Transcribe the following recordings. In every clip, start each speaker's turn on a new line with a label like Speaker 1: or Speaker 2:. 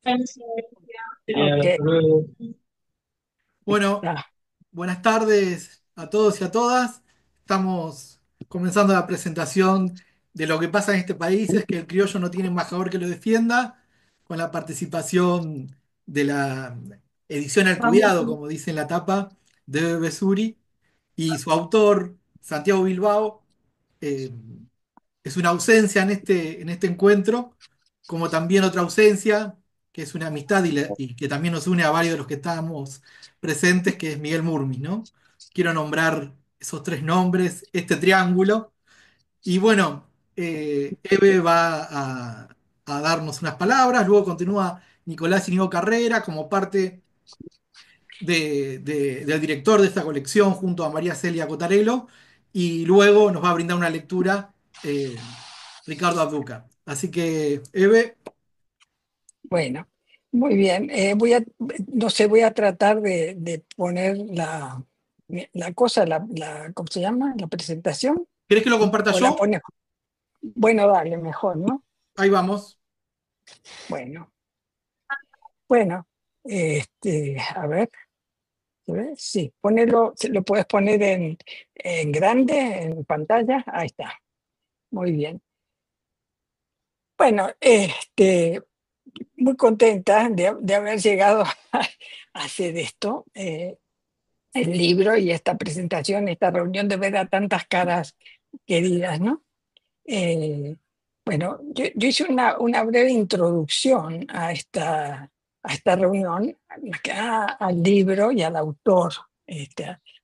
Speaker 1: Ok,
Speaker 2: Bueno,
Speaker 1: ah,
Speaker 2: buenas tardes a todos y a todas. Estamos comenzando la presentación de lo que pasa en este país, es que el criollo no tiene embajador que lo defienda, con la participación de la edición al cuidado, como dice en la tapa, de Bebe Besuri, y su autor, Santiago Bilbao. eh, es una ausencia en este encuentro, como también otra ausencia, que es una amistad y que también nos une a varios de los que estábamos presentes, que es Miguel Murmis, ¿no? Quiero nombrar esos tres nombres, este triángulo. Y bueno, Eve va a darnos unas palabras, luego continúa Nicolás Íñigo Carrera como parte del director de esta colección junto a María Celia Cotarello, y luego nos va a brindar una lectura Ricardo Abduca. Así que, Eve,
Speaker 1: bueno, muy bien. No sé, voy a tratar de poner la cosa, ¿cómo se llama? La presentación.
Speaker 2: ¿querés que lo comparta
Speaker 1: O la
Speaker 2: yo?
Speaker 1: pone, bueno, dale, mejor, ¿no?
Speaker 2: Ahí vamos.
Speaker 1: Bueno, bueno, a ver, sí, ponelo, lo puedes poner en grande, en pantalla, ahí está, muy bien. Bueno, muy contenta de haber llegado a hacer esto. El libro y esta presentación, esta reunión, de ver a tantas caras queridas, ¿no? Eh, bueno, yo hice una breve introducción a esta reunión, más que nada al libro y al autor,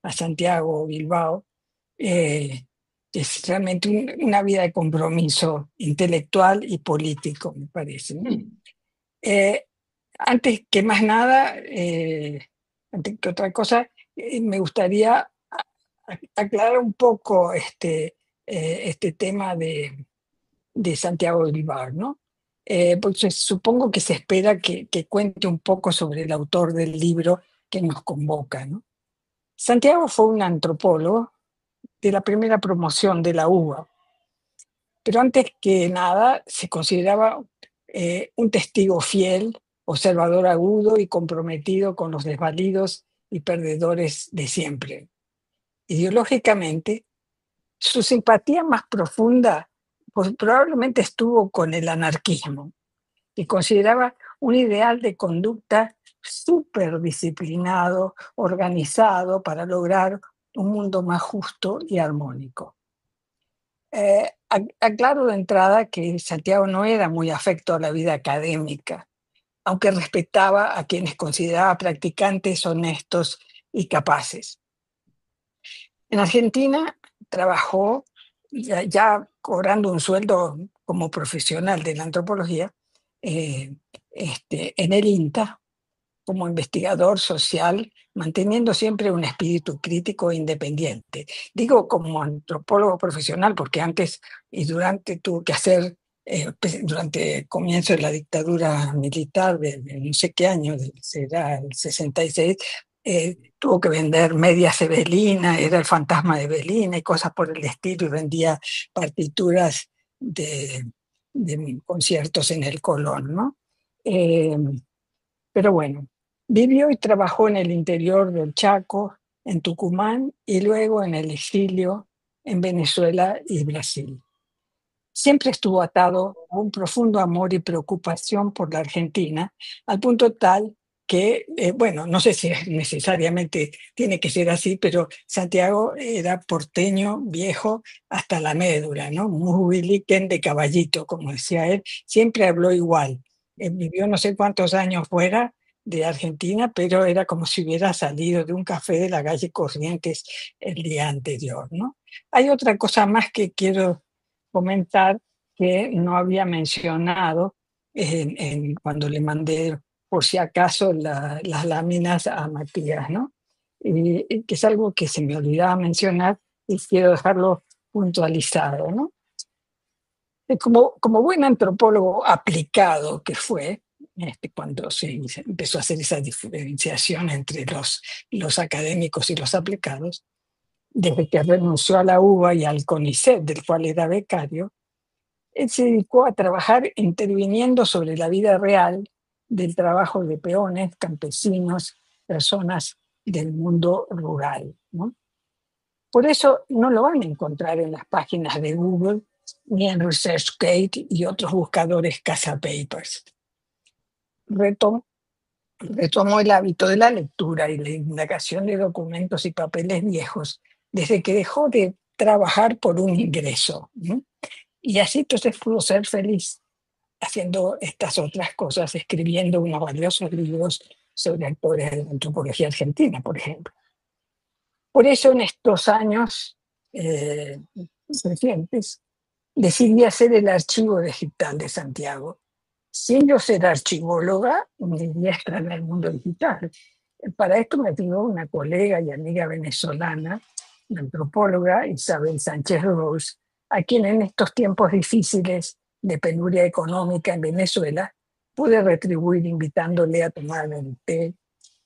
Speaker 1: a Santiago Bilbao. Eh, es realmente una vida de compromiso intelectual y político, me parece, ¿no? Eh, Antes que más nada, antes que otra cosa, me gustaría aclarar un poco este tema de Santiago Bilbao, ¿no? Pues supongo que se espera que cuente un poco sobre el autor del libro que nos convoca, ¿no? Santiago fue un antropólogo de la primera promoción de la UBA, pero antes que nada se consideraba un testigo fiel, observador agudo y comprometido con los desvalidos y perdedores de siempre. Ideológicamente, su simpatía más profunda pues, probablemente estuvo con el anarquismo, que consideraba un ideal de conducta súper disciplinado, organizado para lograr un mundo más justo y armónico. Aclaro de entrada que Santiago no era muy afecto a la vida académica, aunque respetaba a quienes consideraba practicantes honestos y capaces. En Argentina trabajó ya cobrando un sueldo como profesional de la antropología eh, en el INTA como investigador social, manteniendo siempre un espíritu crítico e independiente. Digo como antropólogo profesional porque antes y durante tuvo que hacer, durante el comienzo de la dictadura militar de no sé qué año, será el 66, tuvo que vender media Evelina, era el fantasma de Evelina y cosas por el estilo, y vendía partituras de, de conciertos en el Colón, ¿no? Eh, pero bueno, vivió y trabajó en el interior del Chaco, en Tucumán y luego en el exilio en Venezuela y Brasil. Siempre estuvo atado a un profundo amor y preocupación por la Argentina, al punto tal que, bueno, no sé si necesariamente tiene que ser así, pero Santiago era porteño, viejo, hasta la médula, ¿no? Muy liquen de caballito, como decía él, siempre habló igual. Vivió no sé cuántos años fuera de Argentina, pero era como si hubiera salido de un café de la calle Corrientes el día anterior, ¿no? Hay otra cosa más que quiero comentar que no había mencionado cuando le mandé, por si acaso, las láminas a Matías, ¿no? Y que es algo que se me olvidaba mencionar y quiero dejarlo puntualizado, ¿no? Como buen antropólogo aplicado que fue, cuando se empezó a hacer esa diferenciación entre los académicos y los aplicados, desde que renunció a la UBA y al CONICET, del cual era becario, él se dedicó a trabajar interviniendo sobre la vida real del trabajo de peones, campesinos, personas del mundo rural, ¿no? Por eso no lo van a encontrar en las páginas de Google ni en ResearchGate y otros buscadores cazapapers. Retomó el hábito de la lectura y la indagación de documentos y papeles viejos desde que dejó de trabajar por un ingreso, ¿no? Y así entonces pudo ser feliz haciendo estas otras cosas, escribiendo unos valiosos libros sobre actores de la antropología argentina, por ejemplo. Por eso en estos años eh, recientes decidí hacer el archivo digital de Santiago. Sin yo ser archivóloga, ni diestra en el mundo digital. Para esto me ayudó una colega y amiga venezolana, la antropóloga Isabel Sánchez Rose, a quien en estos tiempos difíciles de penuria económica en Venezuela pude retribuir invitándole a tomar el té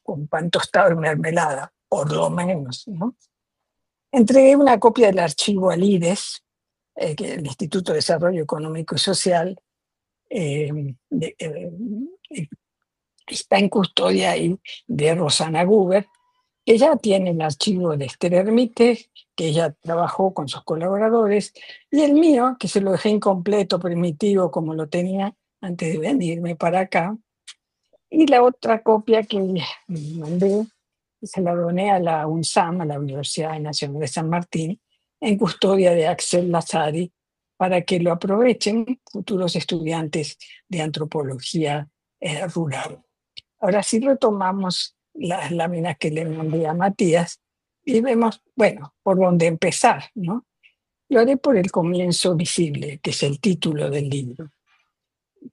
Speaker 1: con pan tostado y mermelada, por lo menos, ¿no? Entregué una copia del archivo al IDES, que el Instituto de Desarrollo Económico y Social, eh, de, está en custodia ahí de Rosana Guber, que ya tiene el archivo de Esther Hermite, que ella trabajó con sus colaboradores, y el mío, que se lo dejé incompleto, primitivo, como lo tenía antes de venirme para acá, y la otra copia que mandé, se la doné a la UNSAM, a la Universidad Nacional de San Martín, en custodia de Axel Lazari, para que lo aprovechen futuros estudiantes de antropología rural. Ahora sí retomamos las láminas que le mandé a Matías y vemos, bueno, por dónde empezar, ¿no? Lo haré por el comienzo visible, que es el título del libro.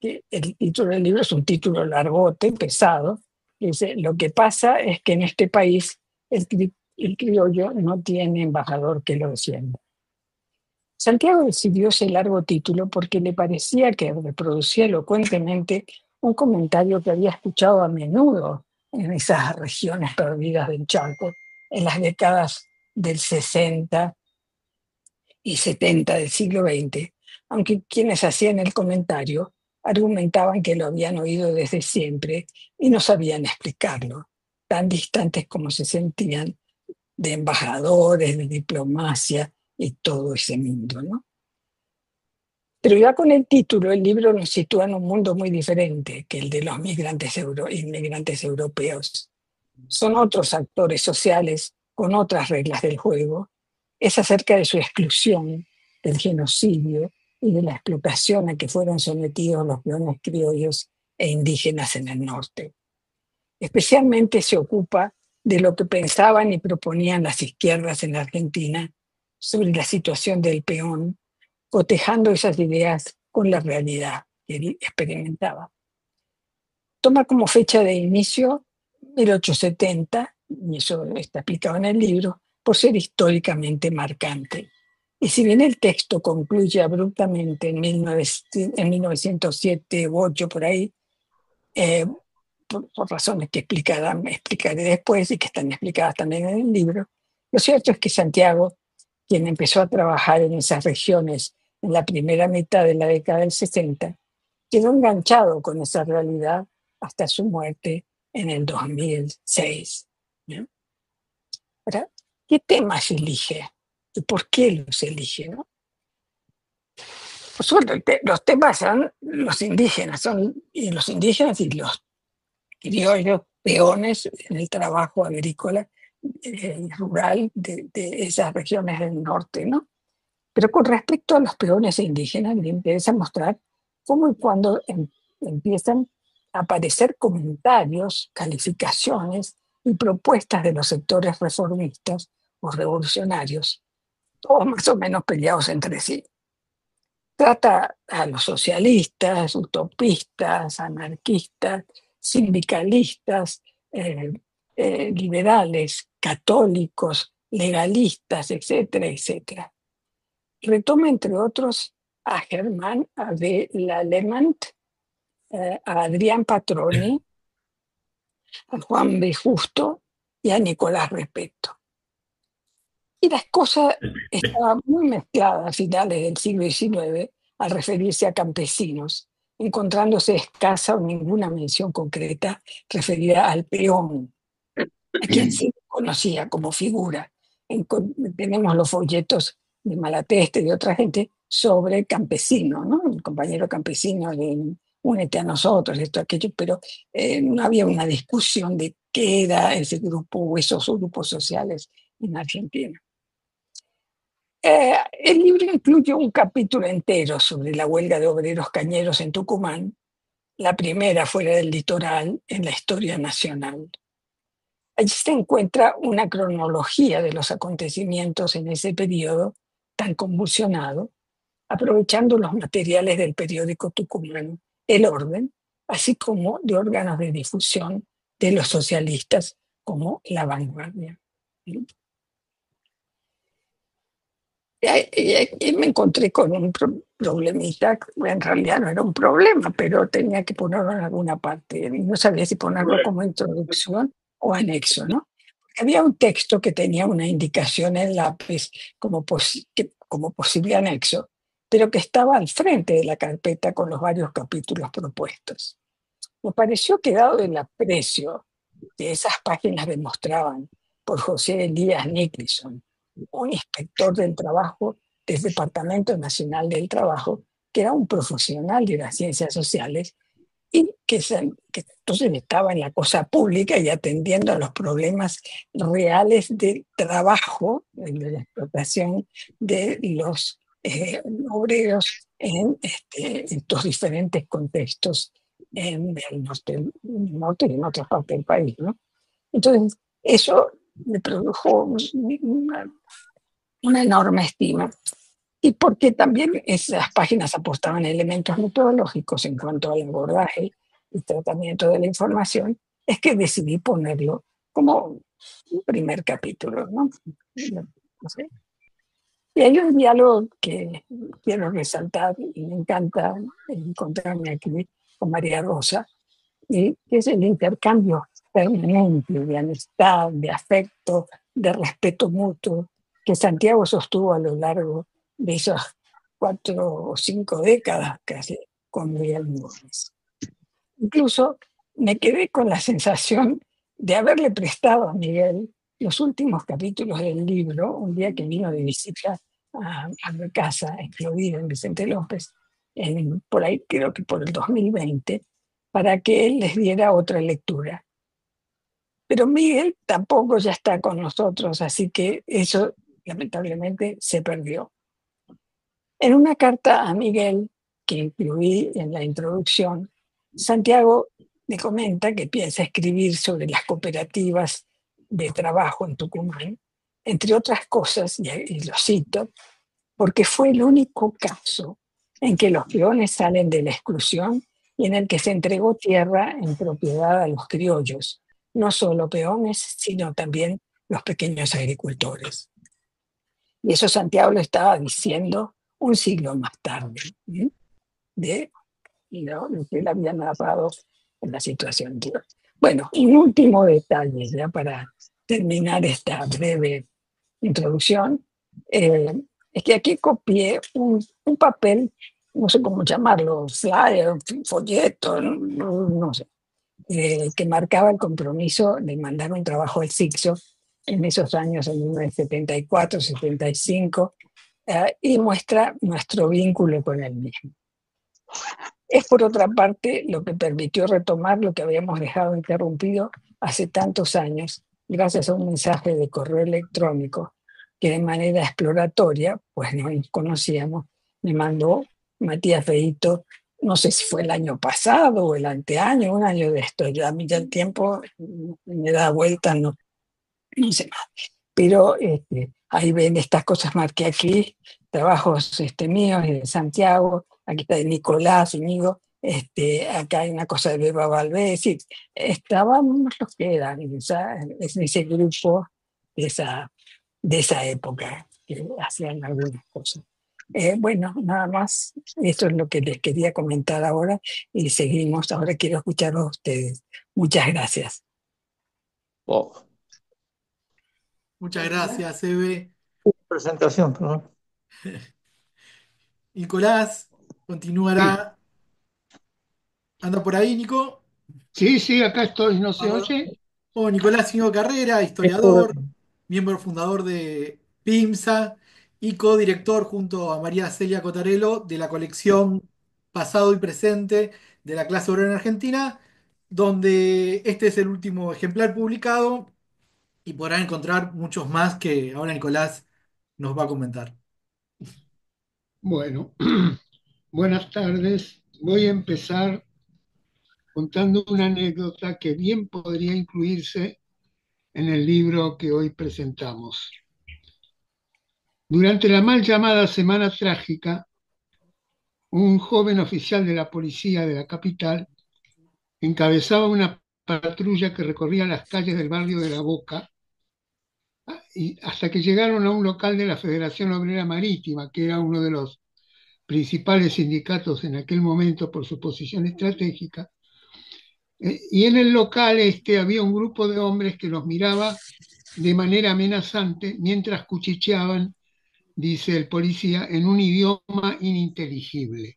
Speaker 1: El título del libro es un título largote, pesado. Dice, lo que pasa es que en este país el criollo no tiene embajador que lo defienda. Santiago decidió ese largo título porque le parecía que reproducía elocuentemente un comentario que había escuchado a menudo en esas regiones perdidas del Chaco en las décadas del 60 y 70 del siglo XX, aunque quienes hacían el comentario argumentaban que lo habían oído desde siempre y no sabían explicarlo, tan distantes como se sentían de embajadores, de diplomacia y todo ese mundo, ¿no? Pero ya con el título, el libro nos sitúa en un mundo muy diferente que el de los inmigrantes europeos. Son otros actores sociales con otras reglas del juego. Es acerca de su exclusión, del genocidio y de la explotación a que fueron sometidos los peones criollos e indígenas en el norte. Especialmente se ocupa de lo que pensaban y proponían las izquierdas en la Argentina sobre la situación del peón, cotejando esas ideas con la realidad que él experimentaba. Toma como fecha de inicio 1870, y eso está explicado en el libro, por ser históricamente marcante. Y si bien el texto concluye abruptamente en 1907 u 8 por ahí, eh, por razones que explicaré después y que están explicadas también en el libro, lo cierto es que Santiago, quien empezó a trabajar en esas regiones en la primera mitad de la década del 60, quedó enganchado con esa realidad hasta su muerte en el 2006. ¿No? Ahora, ¿qué temas elige? ¿Y por qué los elige? ¿No? Por supuesto, los temas son los indígenas, y los indígenas y los criollos, peones en el trabajo agrícola rural de esas regiones del norte, ¿no? Pero con respecto a los peones indígenas, me interesa mostrar cómo y cuándo empiezan a aparecer comentarios, calificaciones y propuestas de los sectores reformistas o revolucionarios, todos más o menos peleados entre sí. Trata a los socialistas, utopistas, anarquistas, sindicalistas, eh, liberales, católicos, legalistas, etcétera, etcétera. Retoma, entre otros, a Germán de Lallemand, a Adrián Patroni, a Juan B. Justo y a Nicolás Repetto. Y las cosas estaban muy mezcladas a finales del siglo XIX al referirse a campesinos, encontrándose escasa o ninguna mención concreta referida al peón, a quien se conocía como figura. Tenemos los folletos de Malateste y de otra gente sobre el campesino, ¿no? El compañero campesino de únete a nosotros, esto, aquello, pero no había una discusión de qué era ese grupo o esos grupos sociales en Argentina. El libro incluye un capítulo entero sobre la huelga de obreros cañeros en Tucumán, la primera fuera del litoral en la historia nacional. Allí se encuentra una cronología de los acontecimientos en ese periodo tan convulsionado, aprovechando los materiales del periódico tucumano El Orden, así como de órganos de difusión de los socialistas como La Vanguardia. Y me encontré con un problemita, en realidad no era un problema, pero tenía que ponerlo en alguna parte. Y no sabía si ponerlo como introducción o anexo, ¿no? Había un texto que tenía una indicación en lápiz como posible anexo, pero que estaba al frente de la carpeta con los varios capítulos propuestos. Me pareció que dado el aprecio que esas páginas demostraban por José Elías Nicholson, un inspector del trabajo del Departamento Nacional del Trabajo, que era un profesional de las ciencias sociales y que entonces estaba en la cosa pública y atendiendo a los problemas reales del trabajo, de la explotación de los obreros en estos diferentes contextos en el norte y en otras partes del país, ¿no? Entonces, eso me produjo una enorme estima. Y porque también esas páginas apostaban elementos metodológicos en cuanto al abordaje y tratamiento de la información, es que decidí ponerlo como un primer capítulo, ¿no? No sé. Y hay un diálogo que quiero resaltar y me encanta encontrarme aquí con María Rosa, y es el intercambio permanente de amistad, de afecto, de respeto mutuo que Santiago sostuvo a lo largo de esas 4 o 5 décadas casi con Miguel Núñez. Incluso me quedé con la sensación de haberle prestado a Miguel los últimos capítulos del libro un día que vino de visita a mi casa en Florida, en Vicente López, por ahí creo que por el 2020, para que él les diera otra lectura. Pero Miguel tampoco ya está con nosotros, así que eso lamentablemente se perdió. En una carta a Miguel, que incluí en la introducción, Santiago me comenta que piensa escribir sobre las cooperativas de trabajo en Tucumán, entre otras cosas, y lo cito, porque fue el único caso en que los peones salen de la exclusión y en el que se entregó tierra en propiedad a los criollos, no solo peones, sino también los pequeños agricultores. Y eso Santiago lo estaba diciendo un siglo más tarde, ¿sí? De lo que él había narrado en la situación anterior. Bueno, un último detalle ya para terminar esta breve introducción, eh, es que aquí copié un papel, no sé cómo llamarlo, flyer, folleto, no sé, que marcaba el compromiso de mandar un trabajo al CICSO en esos años, en 1974, 75, y muestra nuestro vínculo con el mismo. Es, por otra parte, lo que permitió retomar lo que habíamos dejado interrumpido hace tantos años, gracias a un mensaje de correo electrónico que de manera exploratoria, pues no nos conocíamos, me mandó Matías Feito, no sé si fue el año pasado o el anteaño, un año de esto, ya a mí ya el tiempo me da vuelta, no sé más. Pero ahí ven estas cosas, marqué aquí, trabajos míos y de Santiago, aquí está de Nicolás, amigo, acá hay una cosa de Beba Valdés, es decir, estábamos los que eran en ese grupo de esa época, que hacían algunas cosas. Bueno, nada más, esto es lo que les quería comentar ahora y seguimos. Ahora quiero escucharlos a ustedes. Muchas gracias.
Speaker 3: Oh,
Speaker 2: Muchas gracias, Eve.
Speaker 3: presentación, perdón.
Speaker 2: Nicolás
Speaker 3: Sí,
Speaker 2: continuará ¿Anda por ahí, Nico?
Speaker 4: Sí, sí, acá estoy, ¿no se
Speaker 2: Bárbaro.
Speaker 4: oye?
Speaker 2: Bueno, Nicolás Íñigo Carrera, historiador, miembro fundador de PIMSA y codirector junto a María Celia Cotarello de la colección Pasado y Presente de la clase obrera en Argentina, donde este es el último ejemplar publicado y podrán encontrar muchos más que ahora Nicolás nos va a comentar.
Speaker 4: Bueno, buenas tardes. Voy a empezar contando una anécdota que bien podría incluirse en el libro que hoy presentamos. Durante la mal llamada Semana Trágica, un joven oficial de la policía de la capital encabezaba una patrulla que recorría las calles del barrio de La Boca y hasta que llegaron a un local de la Federación Obrera Marítima, que era uno de los principales sindicatos en aquel momento por su posición estratégica. Y en el local había un grupo de hombres que los miraba de manera amenazante mientras cuchicheaban, dice el policía, en un idioma ininteligible.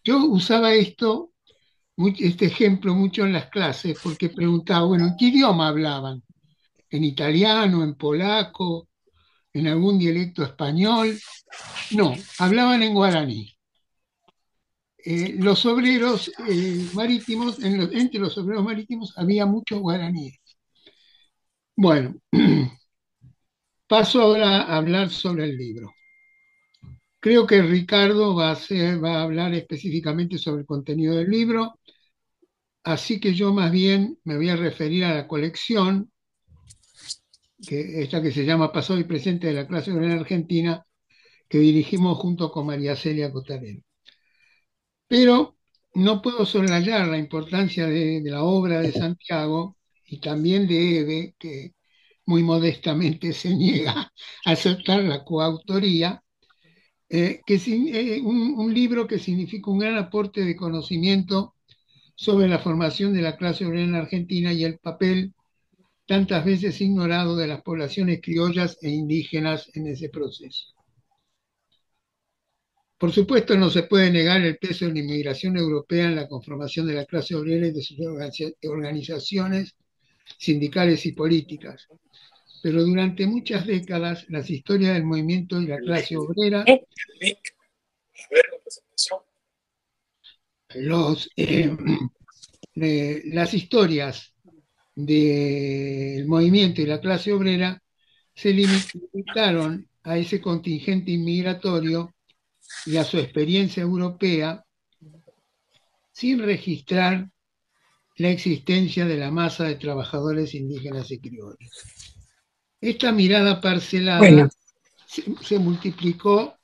Speaker 4: Yo usaba este ejemplo mucho en las clases porque preguntaba, bueno, ¿en qué idioma hablaban? ¿En italiano, en polaco, en algún dialecto español? No, hablaban en guaraní. Los obreros marítimos, entre los obreros marítimos había muchos guaraníes. Bueno, paso ahora a hablar sobre el libro. Creo que Ricardo va a hablar específicamente sobre el contenido del libro, así que yo más bien me voy a referir a la colección, esta que se llama Pasado y Presente de la clase obrera argentina, que dirigimos junto con María Celia Cotarello. Pero no puedo soslayar la importancia de la obra de Santiago y también de Eve, que muy modestamente se niega a aceptar la coautoría, un libro que significa un gran aporte de conocimiento sobre la formación de la clase obrera en Argentina y el papel tantas veces ignorado de las poblaciones criollas e indígenas en ese proceso. Por supuesto, no se puede negar el peso de la inmigración europea en la conformación de la clase obrera y de sus organizaciones sindicales y políticas. Pero durante muchas décadas, las historias del movimiento y la clase obrera, las historias del movimiento y la clase obrera se limitaron a ese contingente inmigratorio y a su experiencia europea sin registrar la existencia de la masa de trabajadores indígenas y criollos. Esta mirada parcelada se multiplicó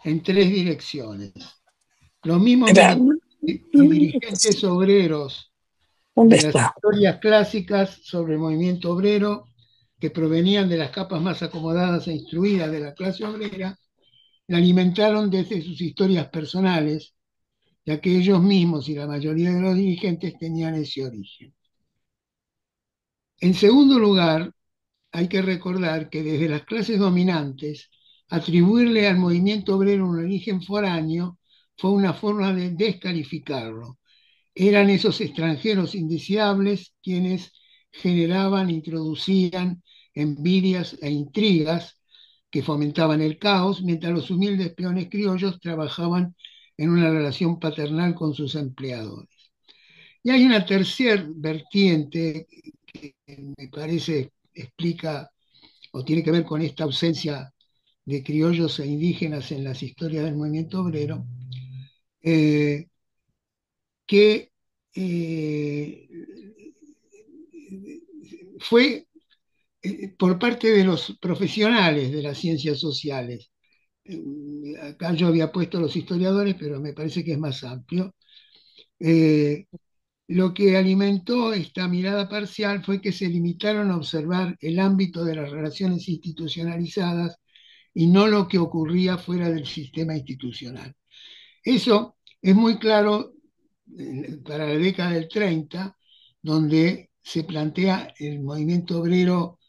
Speaker 4: en tres direcciones. Los mismos y dirigentes obreros
Speaker 1: ¿Dónde
Speaker 4: de las
Speaker 1: está?
Speaker 4: historias clásicas sobre el movimiento obrero, que provenían de las capas más acomodadas e instruidas de la clase obrera, la alimentaron desde sus historias personales, ya que ellos mismos y la mayoría de los dirigentes tenían ese origen. En segundo lugar, hay que recordar que desde las clases dominantes, atribuirle al movimiento obrero un origen foráneo fue una forma de descalificarlo. Eran esos extranjeros indeseables quienes generaban, introducían envidias e intrigas que fomentaban el caos, mientras los humildes peones criollos trabajaban en una relación paternal con sus empleadores. Y hay una tercera vertiente que me parece explica o tiene que ver con esta ausencia de criollos e indígenas en las historias del movimiento obrero, eh, que fue por parte de los profesionales de las ciencias sociales. Acá yo había puesto los historiadores, pero me parece que es más amplio. Lo que alimentó esta mirada parcial fue que se limitaron a observar el ámbito de las relaciones institucionalizadas y no lo que ocurría fuera del sistema institucional. Eso es muy claro para la década del 30, donde se plantea el movimiento obrero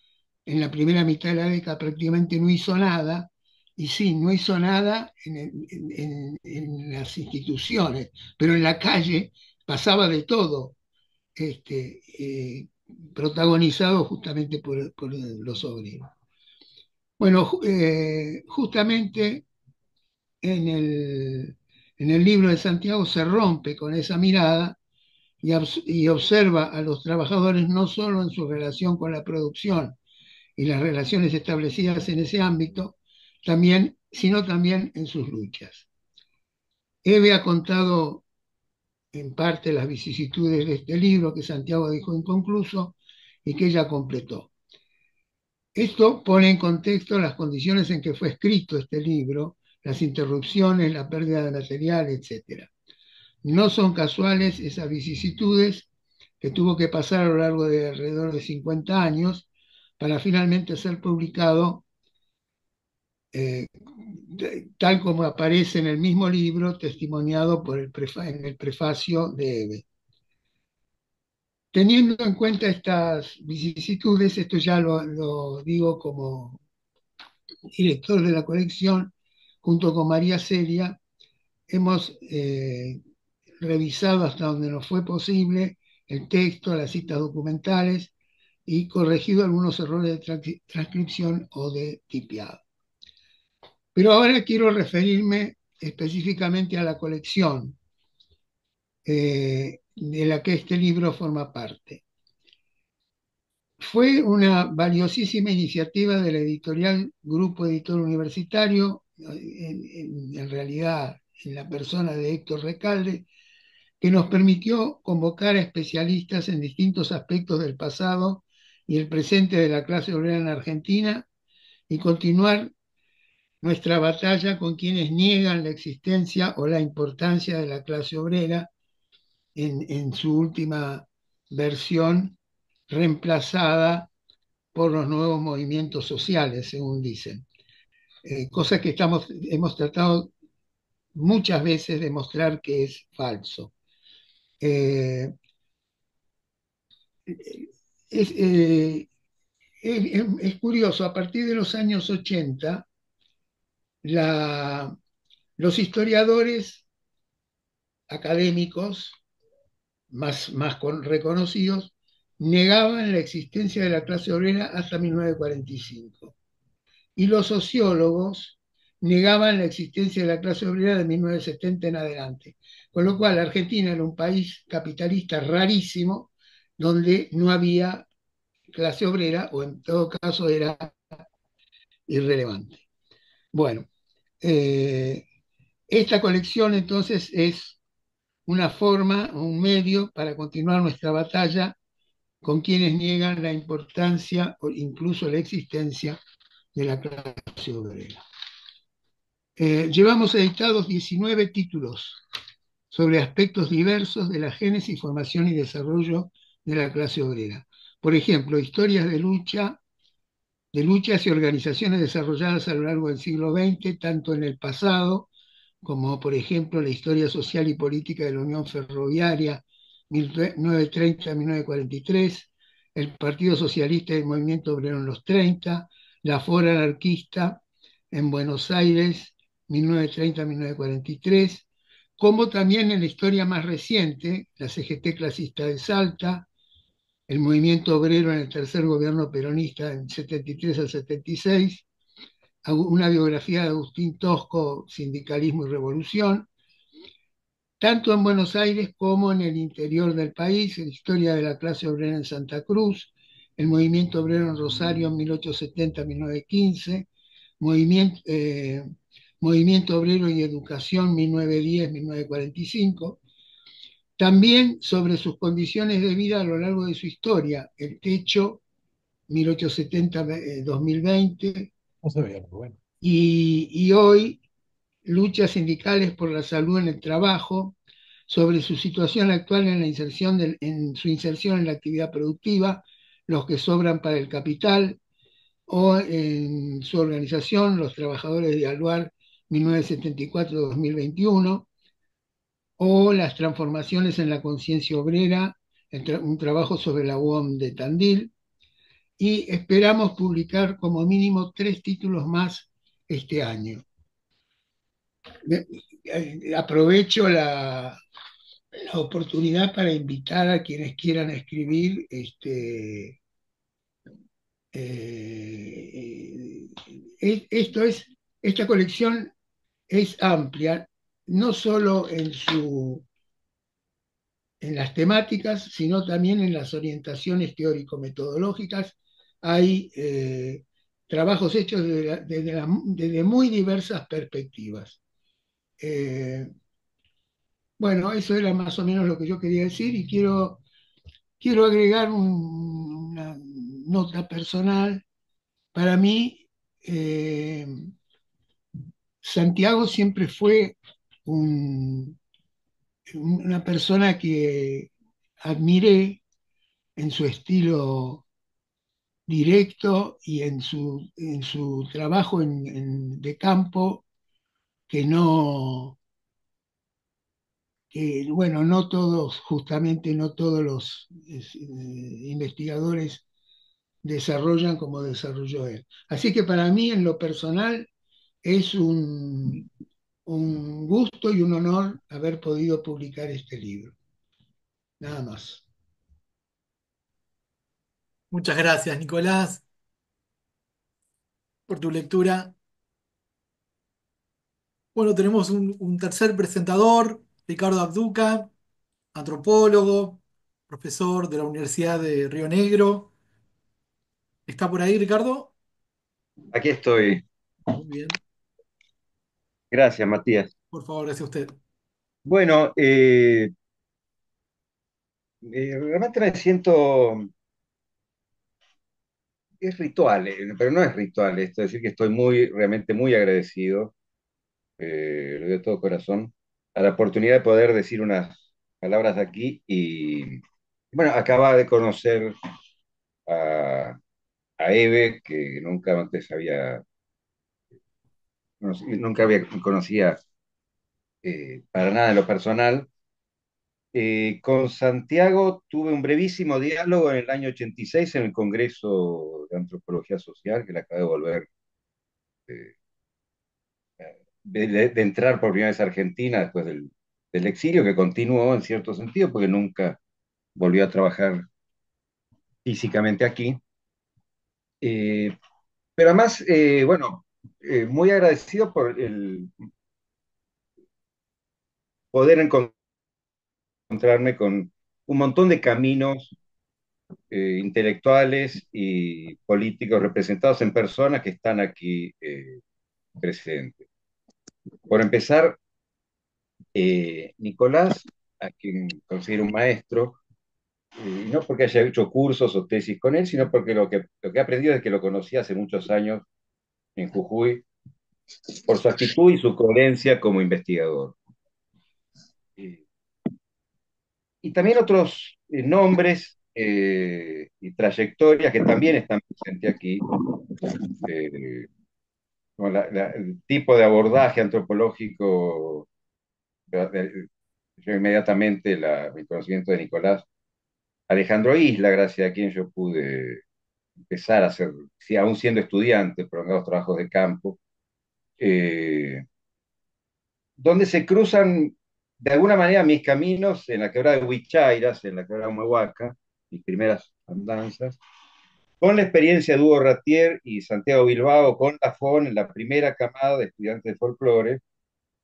Speaker 4: en la primera mitad de la década prácticamente no hizo nada, y sí, no hizo nada en las instituciones, pero en la calle pasaba de todo, protagonizado justamente por los obreros. Bueno, justamente en el libro de Santiago se rompe con esa mirada y observa a los trabajadores no solo en su relación con la producción y las relaciones establecidas en ese ámbito, sino también en sus luchas. Eve ha contado en parte las vicisitudes de este libro que Santiago dejó inconcluso y que ella completó. Esto pone en contexto las condiciones en que fue escrito este libro, las interrupciones, la pérdida de material, etc. No son casuales esas vicisitudes que tuvo que pasar a lo largo de alrededor de 50 años para finalmente ser publicado eh, tal como aparece en el mismo libro, testimoniado en el prefacio de Eve. Teniendo en cuenta estas vicisitudes, esto ya lo digo como director de la colección, junto con María Celia, hemos revisado hasta donde nos fue posible el texto, las citas documentales y corregido algunos errores de transcripción o de tipeado. Pero ahora quiero referirme específicamente a la colección de la que este libro forma parte. Fue una valiosísima iniciativa de la editorial Grupo Editor Universitario, en realidad en la persona de Héctor Recalde, que nos permitió convocar a especialistas en distintos aspectos del pasado y el presente de la clase obrera en Argentina y continuar nuestra batalla con quienes niegan la existencia o la importancia de la clase obrera en su última versión, reemplazada por los nuevos movimientos sociales, según dicen. Cosa que hemos tratado muchas veces de mostrar que es falso. Eh, es, eh, es curioso, a partir de los años 80, los historiadores académicos más reconocidos negaban la existencia de la clase obrera hasta 1945. Y los sociólogos negaban la existencia de la clase obrera de 1970 en adelante. Con lo cual, Argentina era un país capitalista rarísimo, donde no había clase obrera, o en todo caso era irrelevante. Bueno, esta colección entonces es una forma, un medio para continuar nuestra batalla con quienes niegan la importancia o incluso la existencia de la clase obrera. Llevamos editados 19 títulos sobre aspectos diversos de la génesis, formación y desarrollo de la clase obrera. Por ejemplo, historias de luchas y organizaciones desarrolladas a lo largo del siglo XX, tanto en el pasado como por ejemplo la historia social y política de la Unión Ferroviaria 1930-1943, el Partido Socialista y el Movimiento Obrero en los 30, la Fora Anarquista en Buenos Aires 1930-1943, como también en la historia más reciente, la CGT clasista de Salta, el movimiento obrero en el tercer gobierno peronista en 73 al 76, una biografía de Agustín Tosco, Sindicalismo y Revolución, tanto en Buenos Aires como en el interior del país, la historia de la clase obrera en Santa Cruz, el movimiento obrero en Rosario en 1870-1915, movimiento obrero y educación 1910-1945, también sobre sus condiciones de vida a lo largo de su historia, el techo 1870-2020,
Speaker 3: No sabía, pero bueno.
Speaker 4: y hoy luchas sindicales por la salud en el trabajo, sobre su situación actual en su inserción en la actividad productiva, los que sobran para el capital, o en su organización, los trabajadores de Aluar 1974-2021, o las transformaciones en la conciencia obrera, un trabajo sobre la UOM de Tandil, y esperamos publicar como mínimo 3 títulos más este año. Aprovecho la oportunidad para invitar a quienes quieran escribir. Esto es, esta colección es amplia, no solo en las temáticas, sino también en las orientaciones teórico-metodológicas. Hay trabajos hechos desde muy diversas perspectivas. Bueno, eso era más o menos lo que yo quería decir y quiero agregar una nota personal. Para mí, Santiago siempre fue un- una persona que admiré en su estilo directo y en su trabajo de campo, que no, que, bueno, no todos, justamente no todos los investigadores desarrollan como desarrolló él. Así que para mí, en lo personal, es un gusto y un honor haber podido publicar este libro. Nada más.
Speaker 2: Muchas gracias, Nicolás, por tu lectura. Bueno, tenemos un tercer presentador, Ricardo Abduca, antropólogo, profesor de la Universidad de Río Negro. ¿Está por ahí, Ricardo?
Speaker 5: Aquí estoy.
Speaker 2: Muy bien,
Speaker 5: Gracias, Matías.
Speaker 2: por favor, gracias a usted.
Speaker 5: Bueno, realmente me siento, es ritual, pero no es ritual esto, es decir, que estoy realmente muy agradecido, lo digo de todo corazón, a la oportunidad de poder decir unas palabras aquí y, bueno, acaba de conocer a, a Eve, que nunca antes nunca había conocía para nada en lo personal. Con Santiago tuve un brevísimo diálogo en el año 86 en el Congreso de Antropología Social, que le acabo de volver eh, de entrar por primera vez a Argentina después del exilio, que continuó en cierto sentido, porque nunca volvió a trabajar físicamente aquí. Eh, pero además, bueno, muy agradecido por el poder encontrarme con un montón de caminos intelectuales y políticos representados en personas que están aquí presentes. Por empezar, Nicolás, a quien considero un maestro, y no porque haya hecho cursos o tesis con él, sino porque lo que he aprendido es que lo conocí hace muchos años en Jujuy, por su actitud y su coherencia como investigador. Eh, y también otros nombres y trayectorias que también están presentes aquí, eh, como el tipo de abordaje antropológico, yo inmediatamente mi conocimiento de Nicolás, Alejandro Isla, gracias a quien yo pude empezar a hacer, sí, aún siendo estudiante, prolongados trabajos de campo, eh, donde se cruzan de alguna manera mis caminos en la quebrada de Huichairas, en la quebrada de Humahuaca, mis primeras andanzas, con la experiencia de Hugo Ratier y Santiago Bilbao, con la FON, en la primera camada de estudiantes de folclore,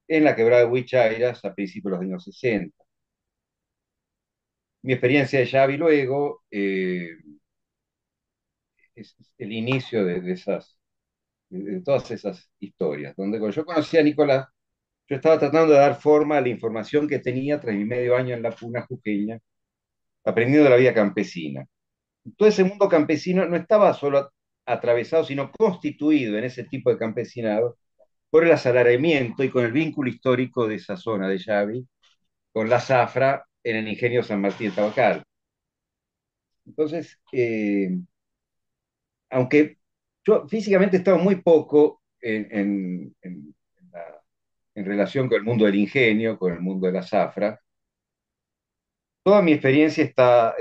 Speaker 5: en la quebrada de Huichairas a principios de los años 60. Mi experiencia de Xavi luego es el inicio de todas esas historias, donde cuando yo conocí a Nicolás, yo estaba tratando de dar forma a la información que tenía tras mi medio año en la puna jujeña, aprendiendo de la vida campesina. Todo ese mundo campesino no estaba solo atravesado, sino constituido en ese tipo de campesinado por el asalariamiento y con el vínculo histórico de esa zona de Xavi, con la zafra en el ingenio San Martín de Tabacal. Entonces, aunque yo físicamente he estado muy poco en relación con el mundo del ingenio, con el mundo de la zafra, toda mi experiencia está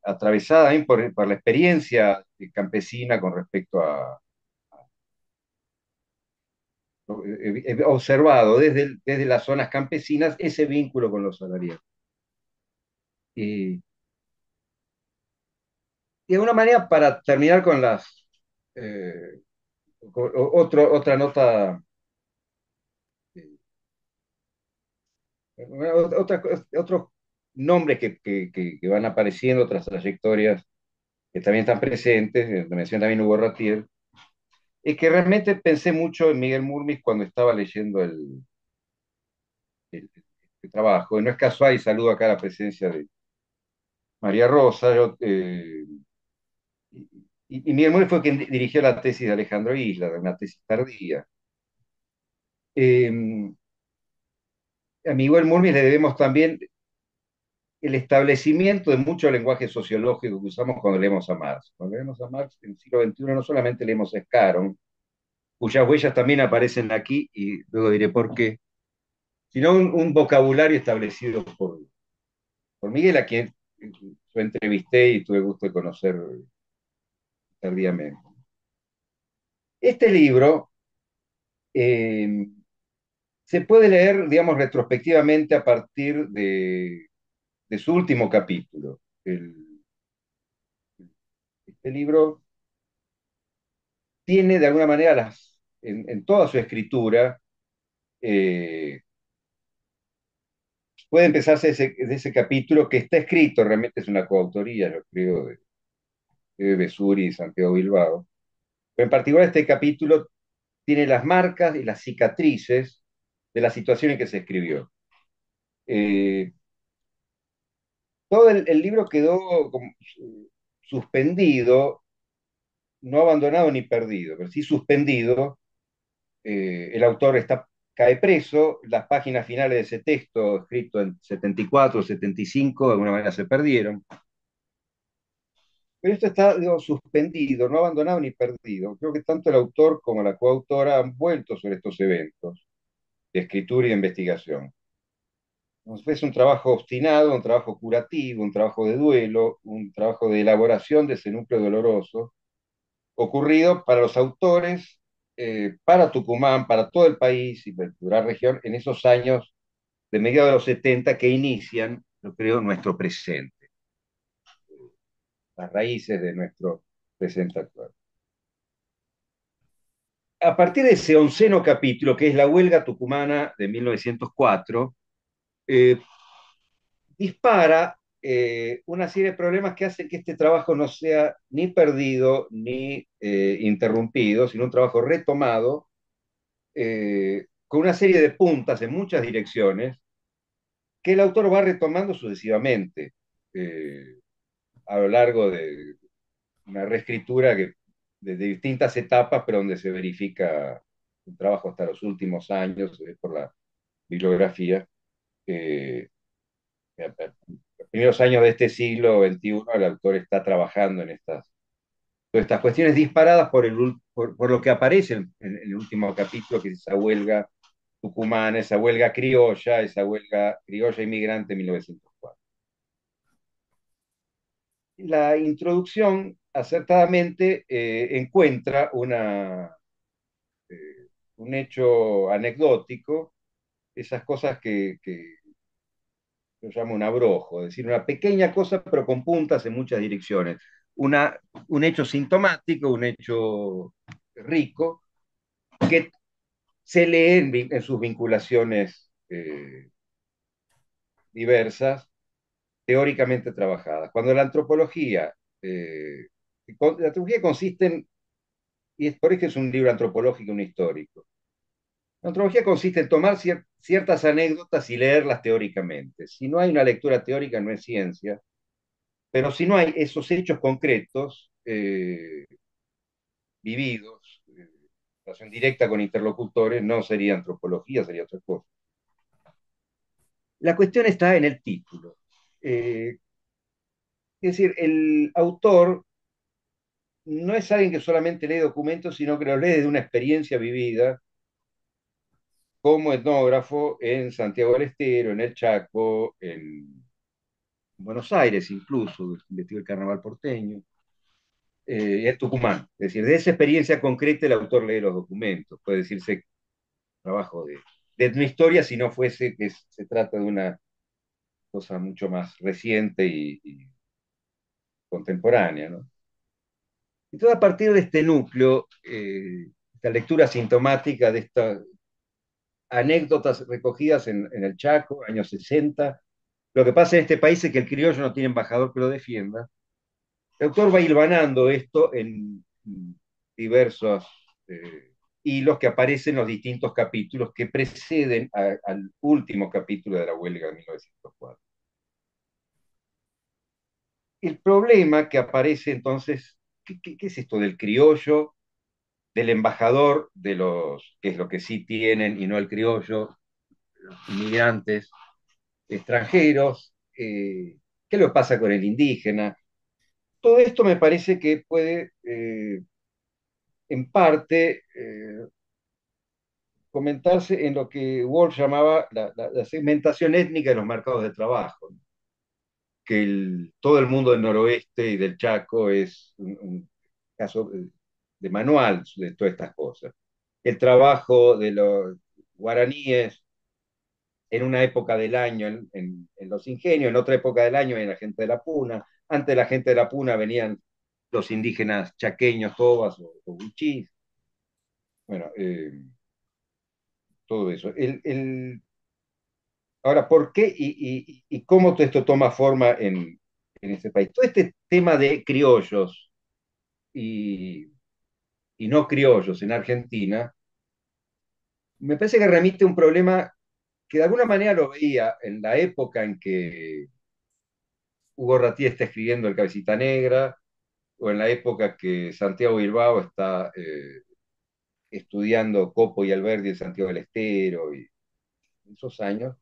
Speaker 5: atravesada también por la experiencia campesina con respecto he observado desde las zonas campesinas ese vínculo con los salariados. Y, y de alguna manera, para terminar con otra nota, otros nombres que van apareciendo, otras trayectorias que también están presentes, menciona también Hugo Ratier, es que realmente pensé mucho en Miguel Murmis cuando estaba leyendo el trabajo, y no es casual, y saludo acá la presencia de María Rosa. Y Miguel Murmis fue quien dirigió la tesis de Alejandro Isla, una tesis tardía. Eh, a Miguel Murmis le debemos también el establecimiento de mucho lenguaje sociológico que usamos cuando leemos a Marx. Cuando leemos a Marx en el siglo XXI no solamente leemos a Scaron, cuyas huellas también aparecen aquí, y luego diré por qué, sino un vocabulario establecido por Miguel, a quien yo entrevisté y tuve gusto de conocer tardíamente. Este libro eh, se puede leer, digamos, retrospectivamente a partir de su último capítulo. Este libro tiene de alguna manera en toda su escritura, eh, puede empezarse de ese capítulo que está escrito, realmente es una coautoría, yo creo, de Besuri y Santiago Bilbao. Pero en particular este capítulo tiene las marcas y las cicatrices de la situación en que se escribió. Eh, todo el libro quedó como suspendido, no abandonado ni perdido, pero sí suspendido. El autor cae preso, las páginas finales de ese texto, escrito en 74, 75, de alguna manera se perdieron. Pero esto está, digo, suspendido, no abandonado ni perdido. Creo que tanto el autor como la coautora han vuelto sobre estos eventos de escritura y de investigación. Entonces, es un trabajo obstinado, un trabajo curativo, un trabajo de duelo, un trabajo de elaboración de ese núcleo doloroso, ocurrido para los autores, para Tucumán, para todo el país y para la región, en esos años de mediados de los 70 que inician, yo creo, nuestro presente, las raíces de nuestro presente actual. A partir de ese onceno capítulo, que es la huelga tucumana de 1904, eh, dispara una serie de problemas que hacen que este trabajo no sea ni perdido ni interrumpido, sino un trabajo retomado con una serie de puntas en muchas direcciones que el autor va retomando sucesivamente a lo largo de una reescritura de distintas etapas, pero donde se verifica un trabajo hasta los últimos años, por la bibliografía. Eh, los primeros años de este siglo XXI, el autor está trabajando en todas estas cuestiones disparadas por lo que aparece en el último capítulo, que es esa huelga tucumana, esa huelga criolla inmigrante en 1904. La introducción acertadamente encuentra un hecho anecdótico, esas cosas que yo llamo un abrojo, es decir, una pequeña cosa pero con puntas en muchas direcciones. Un hecho sintomático, un hecho rico, que se lee en sus vinculaciones diversas, teóricamente trabajadas. Cuando la antropología consiste y es por eso que es un libro antropológico y un histórico. La antropología consiste en tomar ciertas anécdotas y leerlas teóricamente. Si no hay una lectura teórica, no es ciencia, pero si no hay esos hechos concretos, vividos, relación directa con interlocutores, no sería antropología, sería otra cosa. La cuestión está en el título. Es decir, el autor no es alguien que solamente lee documentos, sino que los lee de una experiencia vivida como etnógrafo en Santiago del Estero, en el Chaco, en Buenos Aires incluso, investigó el carnaval porteño, y en Tucumán. Es decir, de esa experiencia concreta el autor lee los documentos. Puede decirse trabajo de una historia si no fuese que se trata de una cosa mucho más reciente y contemporánea, ¿no? Entonces, a partir de este núcleo, esta lectura sintomática de estas anécdotas recogidas en el Chaco, años 60, lo que pasa en este país es que el criollo no tiene embajador que lo defienda. El autor va hilvanando esto en diversos hilos que aparecen en los distintos capítulos que preceden al último capítulo de la huelga de 1904. El problema que aparece entonces, ¿qué es esto del criollo, del embajador, de los, que es lo que sí tienen y no el criollo, los inmigrantes extranjeros? ¿Qué le pasa con el indígena? Todo esto me parece que puede, en parte, comentarse en lo que Walsh llamaba la segmentación étnica de los mercados de trabajo, ¿no? Que todo el mundo del noroeste y del Chaco es un caso de manual de todas estas cosas. El trabajo de los guaraníes en una época del año en los ingenios, en otra época del año en la gente de la Puna. Antes de la gente de la Puna venían los indígenas chaqueños, tobas o wichís. Bueno, todo eso. Ahora, ¿por qué y cómo todo esto toma forma en este país? Todo este tema de criollos y, y no criollos en Argentina, me parece que remite a un problema que de alguna manera lo veía en la época en que Hugo Ratí está escribiendo El Cabecita Negra, o en la época que Santiago Bilbao está estudiando Copo y Alberdi en Santiago del Estero, y esos años,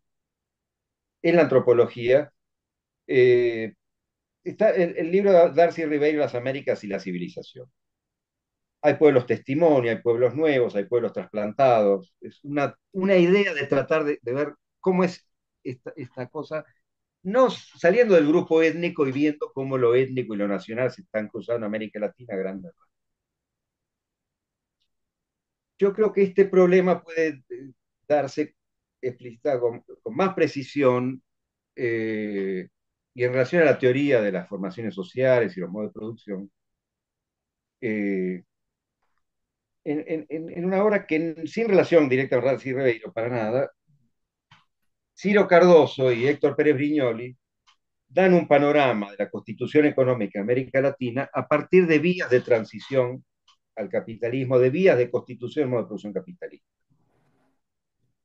Speaker 5: en la antropología, eh, está el libro de Darcy Ribeiro, Las Américas y la Civilización. Hay pueblos testimonio, hay pueblos nuevos, hay pueblos trasplantados. Es una idea de tratar de ver cómo es esta cosa, no saliendo del grupo étnico y viendo cómo lo étnico y lo nacional se están cruzando en América Latina grande. Yo creo que este problema puede darse explicitado con más precisión, eh, y en relación a la teoría de las formaciones sociales y los modos de producción, eh, en una obra que sin relación directa a Ralph Ribeiro para nada, Ciro Cardoso y Héctor Pérez Brignoli dan un panorama de la constitución económica de América Latina a partir de vías de transición al capitalismo, de vías de constitución y modo de producción capitalista.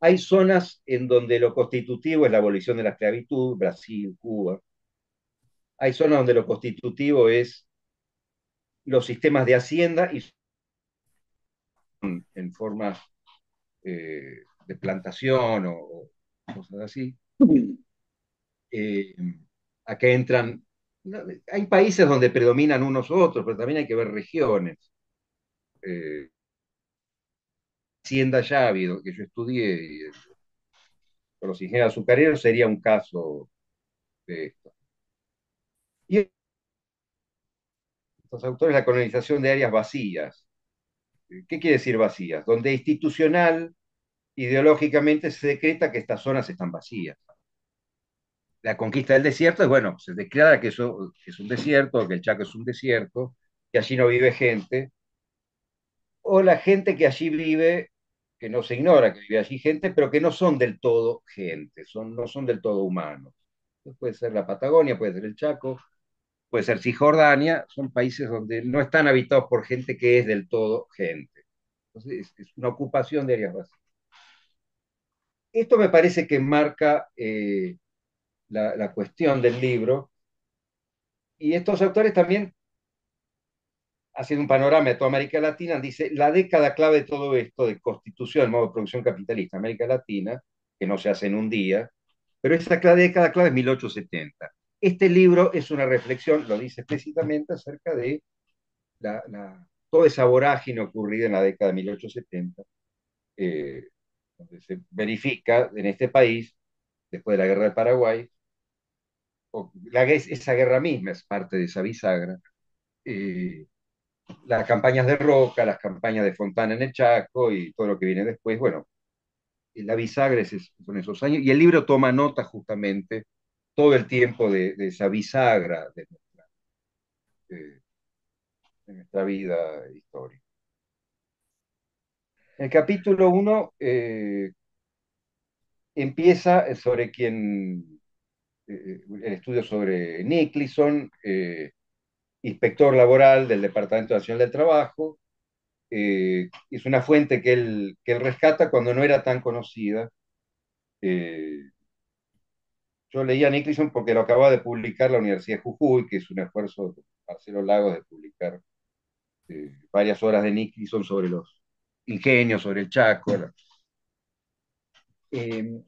Speaker 5: Hay zonas en donde lo constitutivo es la abolición de la esclavitud, Brasil, Cuba. Hay zonas donde lo constitutivo es los sistemas de hacienda y en formas de plantación o cosas así. Eh, Acá entran, hay países donde predominan unos u otros, pero también hay que ver regiones. Eh, Hacienda ya ha habido, que yo estudié, y, con los ingenieros azucareros sería un caso de esto. Y estos autores, la colonización de áreas vacías. ¿Qué quiere decir vacías? Donde institucional, ideológicamente se decreta que estas zonas están vacías. La conquista del desierto es, bueno, se declara que eso es un desierto, que el Chaco es un desierto, que allí no vive gente, o la gente que allí vive, que no se ignora que vive allí gente, pero que no son del todo gente, no son del todo humanos. Entonces puede ser la Patagonia, puede ser el Chaco, puede ser Cisjordania, son países donde no están habitados por gente que es del todo gente. Entonces es una ocupación de áreas vacías. Esto me parece que marca la cuestión del libro, y estos autores también, haciendo un panorama de toda América Latina, dice, la década clave de todo esto, de constitución, modo de producción capitalista, América Latina, que no se hace en un día, pero esa década clave es 1870. Este libro es una reflexión, lo dice explícitamente, acerca de toda esa vorágine ocurrida en la década de 1870, donde se verifica en este país, después de la guerra del Paraguay, esa guerra misma es parte de esa bisagra, eh, las campañas de Roca, las campañas de Fontana en el Chaco y todo lo que viene después. Bueno, la bisagra son esos años, y el libro toma nota justamente todo el tiempo de esa bisagra de- de nuestra vida histórica. El capítulo 1 empieza sobre el estudio sobre Nicholson, inspector laboral del Departamento Nacional del Trabajo. Es una fuente que él rescata cuando no era tan conocida. Eh, yo leía a Nicholson porque lo acababa de publicar la Universidad de Jujuy, que es un esfuerzo de Marcelo Lagos de publicar varias horas de Nicholson sobre los ingenios, sobre el Chaco. Eh,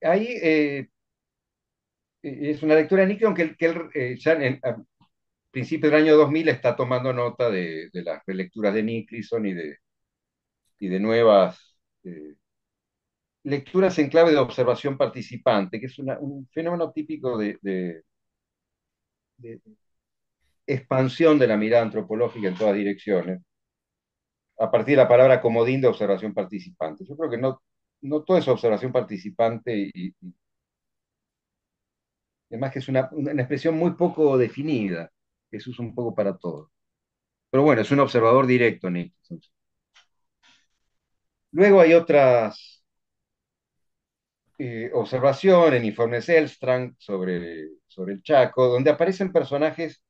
Speaker 5: ahí es una lectura de Nicholson que él ya a principios del año 2000 está tomando nota de las relecturas de Nicholson y de nuevas lecturas en clave de observación participante, que es un fenómeno típico de expansión de la mirada antropológica en todas direcciones, a partir de la palabra comodín de observación participante. Yo creo que no todo es observación participante y además que es una expresión muy poco definida, que se usa un poco para todo. Pero bueno, es un observador directo, Nick. Luego hay otras observaciones en informes Elstrand sobre el Chaco, donde aparecen personajes.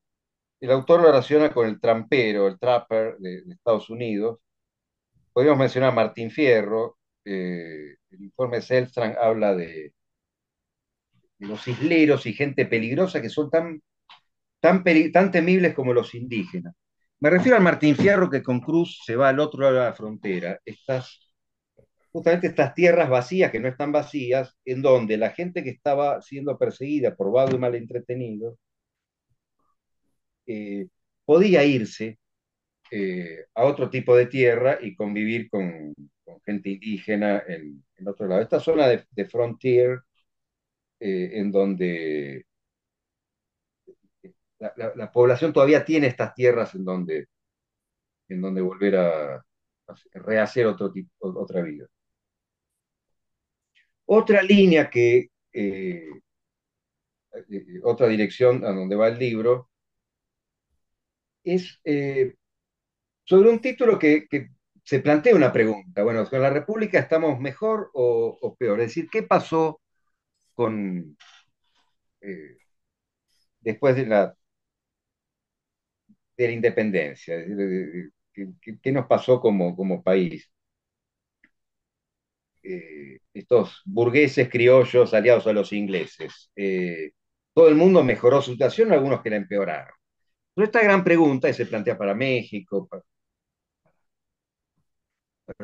Speaker 5: El autor lo relaciona con el trampero, el trapper de Estados Unidos. Podríamos mencionar a Martín Fierro. El informe Selstrand habla de los isleros y gente peligrosa que son tan temibles como los indígenas. Me refiero al Martín Fierro que con Cruz se va al otro lado de la frontera. Justamente estas tierras vacías, que no están vacías, en donde la gente que estaba siendo perseguida por vago y mal entretenido podía irse a otro tipo de tierra y convivir con gente indígena en otro lado. Esta zona de frontier, en donde la población todavía tiene estas tierras en donde volver a rehacer otra vida. Otra línea otra dirección a donde va el libro, es sobre un título que se plantea una pregunta. Bueno, ¿con la República estamos mejor o peor? Es decir, ¿qué pasó con eh, después de la independencia? Es decir, ¿qué nos pasó como país? Estos burgueses criollos aliados a los ingleses. Todo el mundo mejoró su situación, algunos que la empeoraron. Pero esta gran pregunta, y se plantea para México, para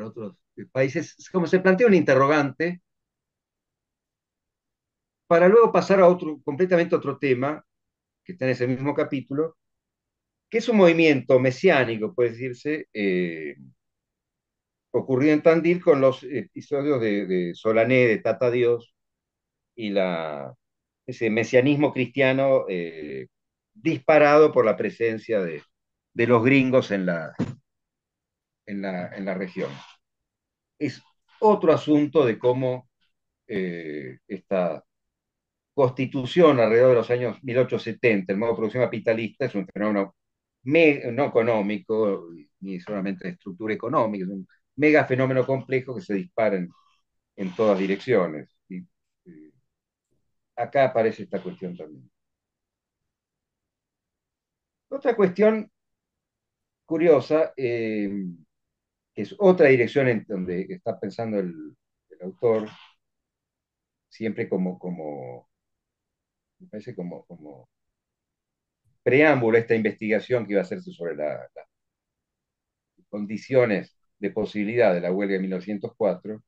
Speaker 5: otros países, como se plantea un interrogante, para luego pasar a completamente otro tema, que está en ese mismo capítulo, que es un movimiento mesiánico, puede decirse, ocurrió en Tandil con los episodios de Solané, de Tata Dios, y ese mesianismo cristiano disparado por la presencia de los gringos en la región. Es otro asunto de cómo esta constitución alrededor de los años 1870, el modo de producción capitalista, es un fenómeno no económico, ni solamente de estructura económica, es un mega fenómeno complejo que se dispara en todas direcciones. Y acá aparece esta cuestión también. Otra cuestión curiosa, que es otra dirección en donde está pensando el autor, siempre me parece como preámbulo a esta investigación que iba a hacerse sobre las condiciones de posibilidad de la huelga de 1904,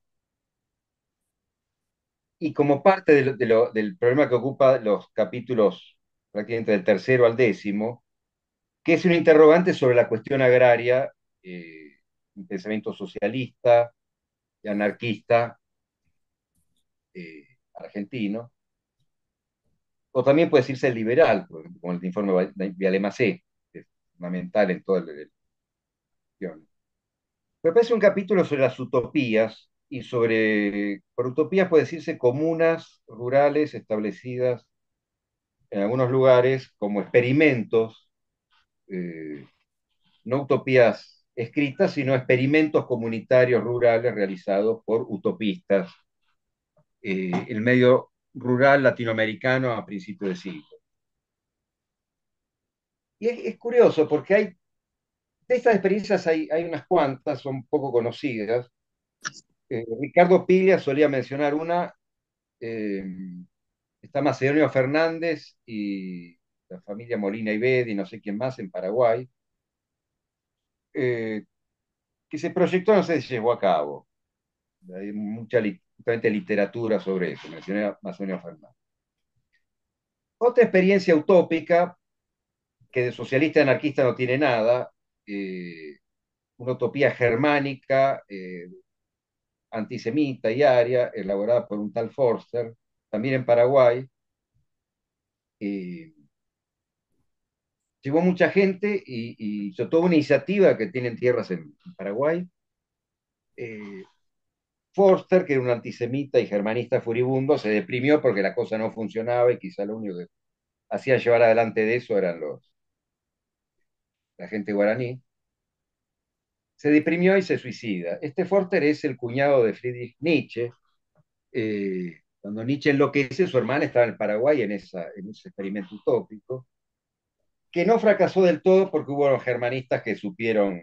Speaker 5: y como parte del problema que ocupa los capítulos prácticamente del tercero al décimo, que es un interrogante sobre la cuestión agraria, un pensamiento socialista y anarquista argentino, o también puede decirse liberal, como el informe Vialemacé, que es fundamental en toda la cuestión. Me parece un capítulo sobre las utopías por utopías puede decirse comunas rurales establecidas en algunos lugares como experimentos, eh, no utopías escritas, sino experimentos comunitarios rurales realizados por utopistas, el medio rural latinoamericano a principios de siglo. Y es curioso porque de estas experiencias hay unas cuantas, son poco conocidas. Ricardo Piglia solía mencionar una, eh, está Macedonio Fernández y la familia Molina y Bedi, y no sé quién más, en Paraguay, eh, que se proyectó, no sé si llegó a cabo. Hay mucha justamente literatura sobre eso, mencioné a Macedonio Fernández. Otra experiencia utópica, que de socialista y anarquista no tiene nada, una utopía germánica, antisemita y aria, elaborada por un tal Forster, también en Paraguay. eh, Llevó mucha gente y hizo toda una iniciativa que tienen tierras en Paraguay. Eh, Forster, que era un antisemita y germanista furibundo, se deprimió porque la cosa no funcionaba y quizá lo único que hacía llevar adelante de eso eran la gente guaraní. Se deprimió y se suicida. Este Forster es el cuñado de Friedrich Nietzsche. Cuando Nietzsche enloquece, su hermana estaba en el Paraguay en ese experimento utópico, que no fracasó del todo porque hubo germanistas que supieron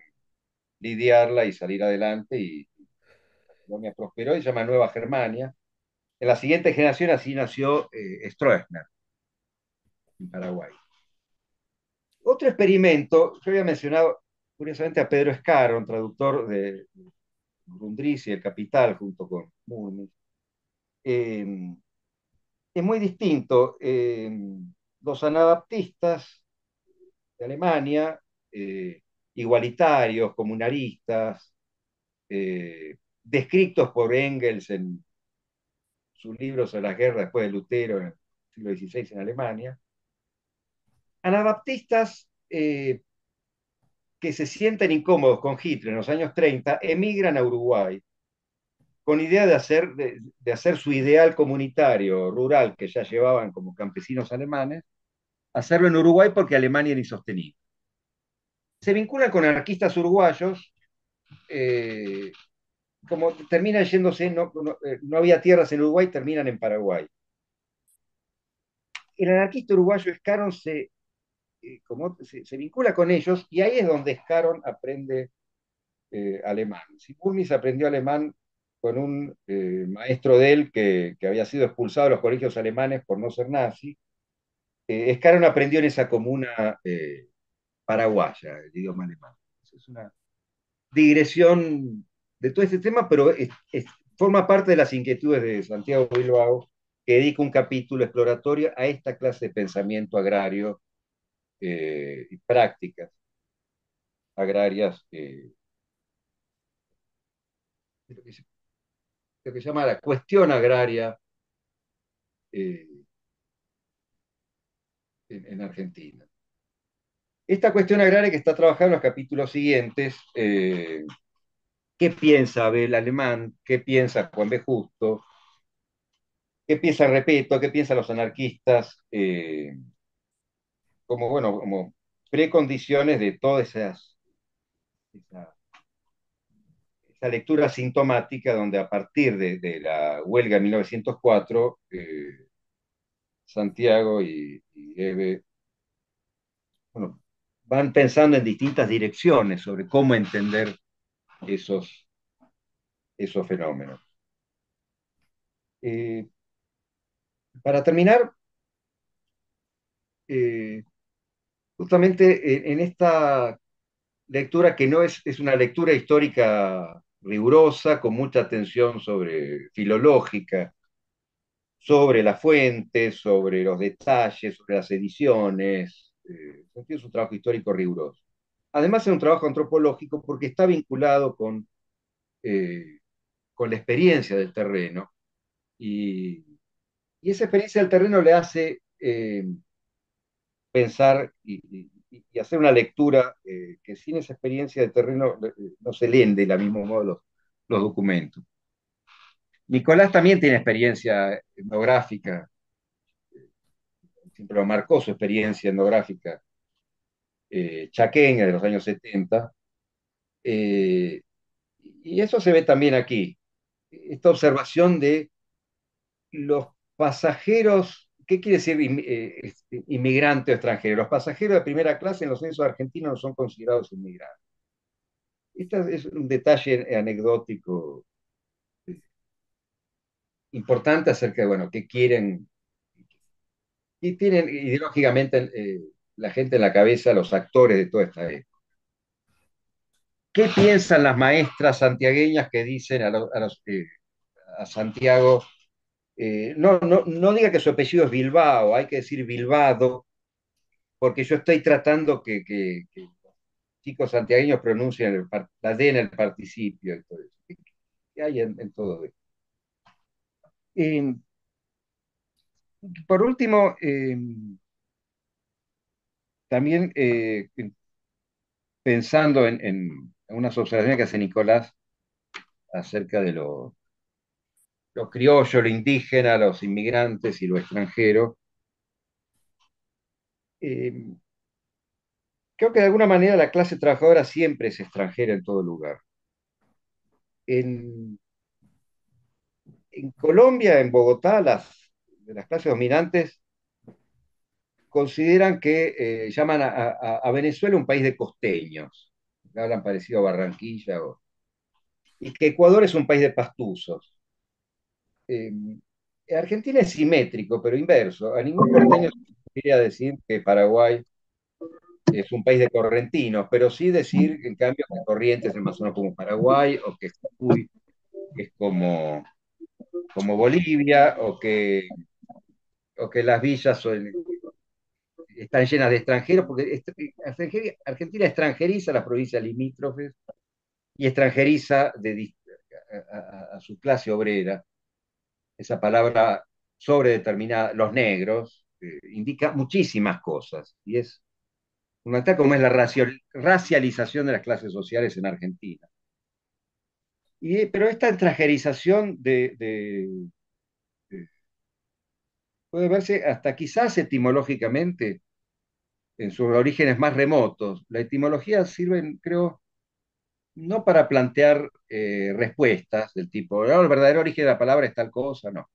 Speaker 5: lidiarla y salir adelante y la colonia prosperó y se llama Nueva Germania. En la siguiente generación así nació Stroessner en Paraguay. Otro experimento, yo había mencionado curiosamente a Pedro Escaro, traductor de Grundrisse y El Capital junto con Murmi. Eh, es muy distinto. Los anabaptistas de Alemania, igualitarios, comunalistas, descritos por Engels en sus libros sobre las guerras después de Lutero en el siglo XVI en Alemania, anabaptistas que se sienten incómodos con Hitler en los años 30 emigran a Uruguay con idea de hacer su ideal comunitario rural que ya llevaban como campesinos alemanes, hacerlo en Uruguay porque Alemania era insostenible. Se vinculan con anarquistas uruguayos, eh, como terminan yéndose, no había tierras en Uruguay, terminan en Paraguay. El anarquista uruguayo Scaron se vincula con ellos y ahí es donde Scaron aprende alemán. Si Bulmis aprendió alemán con un maestro de él que había sido expulsado de los colegios alemanes por no ser nazi, Scaron aprendió en esa comuna paraguaya el idioma alemán. Es una digresión de todo este tema, pero forma parte de las inquietudes de Santiago Bilbao, que dedica un capítulo exploratorio a esta clase de pensamiento agrario y prácticas agrarias, lo que se llama la cuestión agraria eh, en Argentina. Esta cuestión agraria que está trabajada en los capítulos siguientes, ¿qué piensa Abel Alemán? ¿Qué piensa Juan B. Justo? ¿Qué piensa Repeto? ¿Qué piensan los anarquistas? Como, bueno, como precondiciones de toda esa, esa lectura sintomática donde a partir de la huelga de 1904, Santiago y Eve, bueno, van pensando en distintas direcciones sobre cómo entender esos, esos fenómenos. Eh, para terminar, eh, justamente en esta lectura que no es una lectura histórica rigurosa, con mucha atención sobre filológica, sobre las fuentes, sobre los detalles, sobre las ediciones. Es un trabajo histórico riguroso. Además es un trabajo antropológico porque está vinculado eh, con la experiencia del terreno y esa experiencia del terreno le hace pensar y hacer una lectura que sin esa experiencia de terreno no se leen de la mismo modo los documentos. Nicolás también tiene experiencia etnográfica, siempre lo marcó su experiencia etnográfica chaqueña de los años 70, eh, y eso se ve también aquí, esta observación de los pasajeros, ¿qué quiere decir inmigrante o extranjero? Los pasajeros de primera clase en los censos argentinos no son considerados inmigrantes. Este es un detalle anecdótico importante acerca de, bueno, qué quieren, y tienen ideológicamente la gente en la cabeza, los actores de toda esta época. ¿Qué piensan las maestras santiagueñas que dicen a Santiago, no diga que su apellido es Bilbao, hay que decir Bilbado, porque yo estoy tratando que chicos santiagueños pronuncien la D en el participio y todo eso? ¿Qué hay en todo esto? Eh, por último, también pensando en unas observaciones que hace Nicolás acerca de lo criollo, lo indígena, los inmigrantes y lo extranjero, eh, creo que de alguna manera la clase trabajadora siempre es extranjera en todo lugar. En, en Colombia, en Bogotá, de las clases dominantes consideran que llaman a Venezuela un país de costeños, hablan parecido a Barranquilla, y que Ecuador es un país de pastuzos. Eh, Argentina es simétrico, pero inverso. A ningún porteño se podría decir que Paraguay es un país de correntinos, pero sí decir, en cambio, que Corrientes es más o menos como Paraguay, o que Jujuy es como Bolivia, o que las villas están llenas de extranjeros, porque Argentina extranjeriza las provincias limítrofes y extranjeriza a su clase obrera. Esa palabra sobredeterminada, los negros, indica muchísimas cosas, y es fundamental como es la racialización de las clases sociales en Argentina. Pero esta extranjerización puede verse hasta quizás etimológicamente en sus orígenes más remotos. La etimología sirve, creo, no para plantear respuestas del tipo, "No, el verdadero origen de la palabra es tal cosa", no,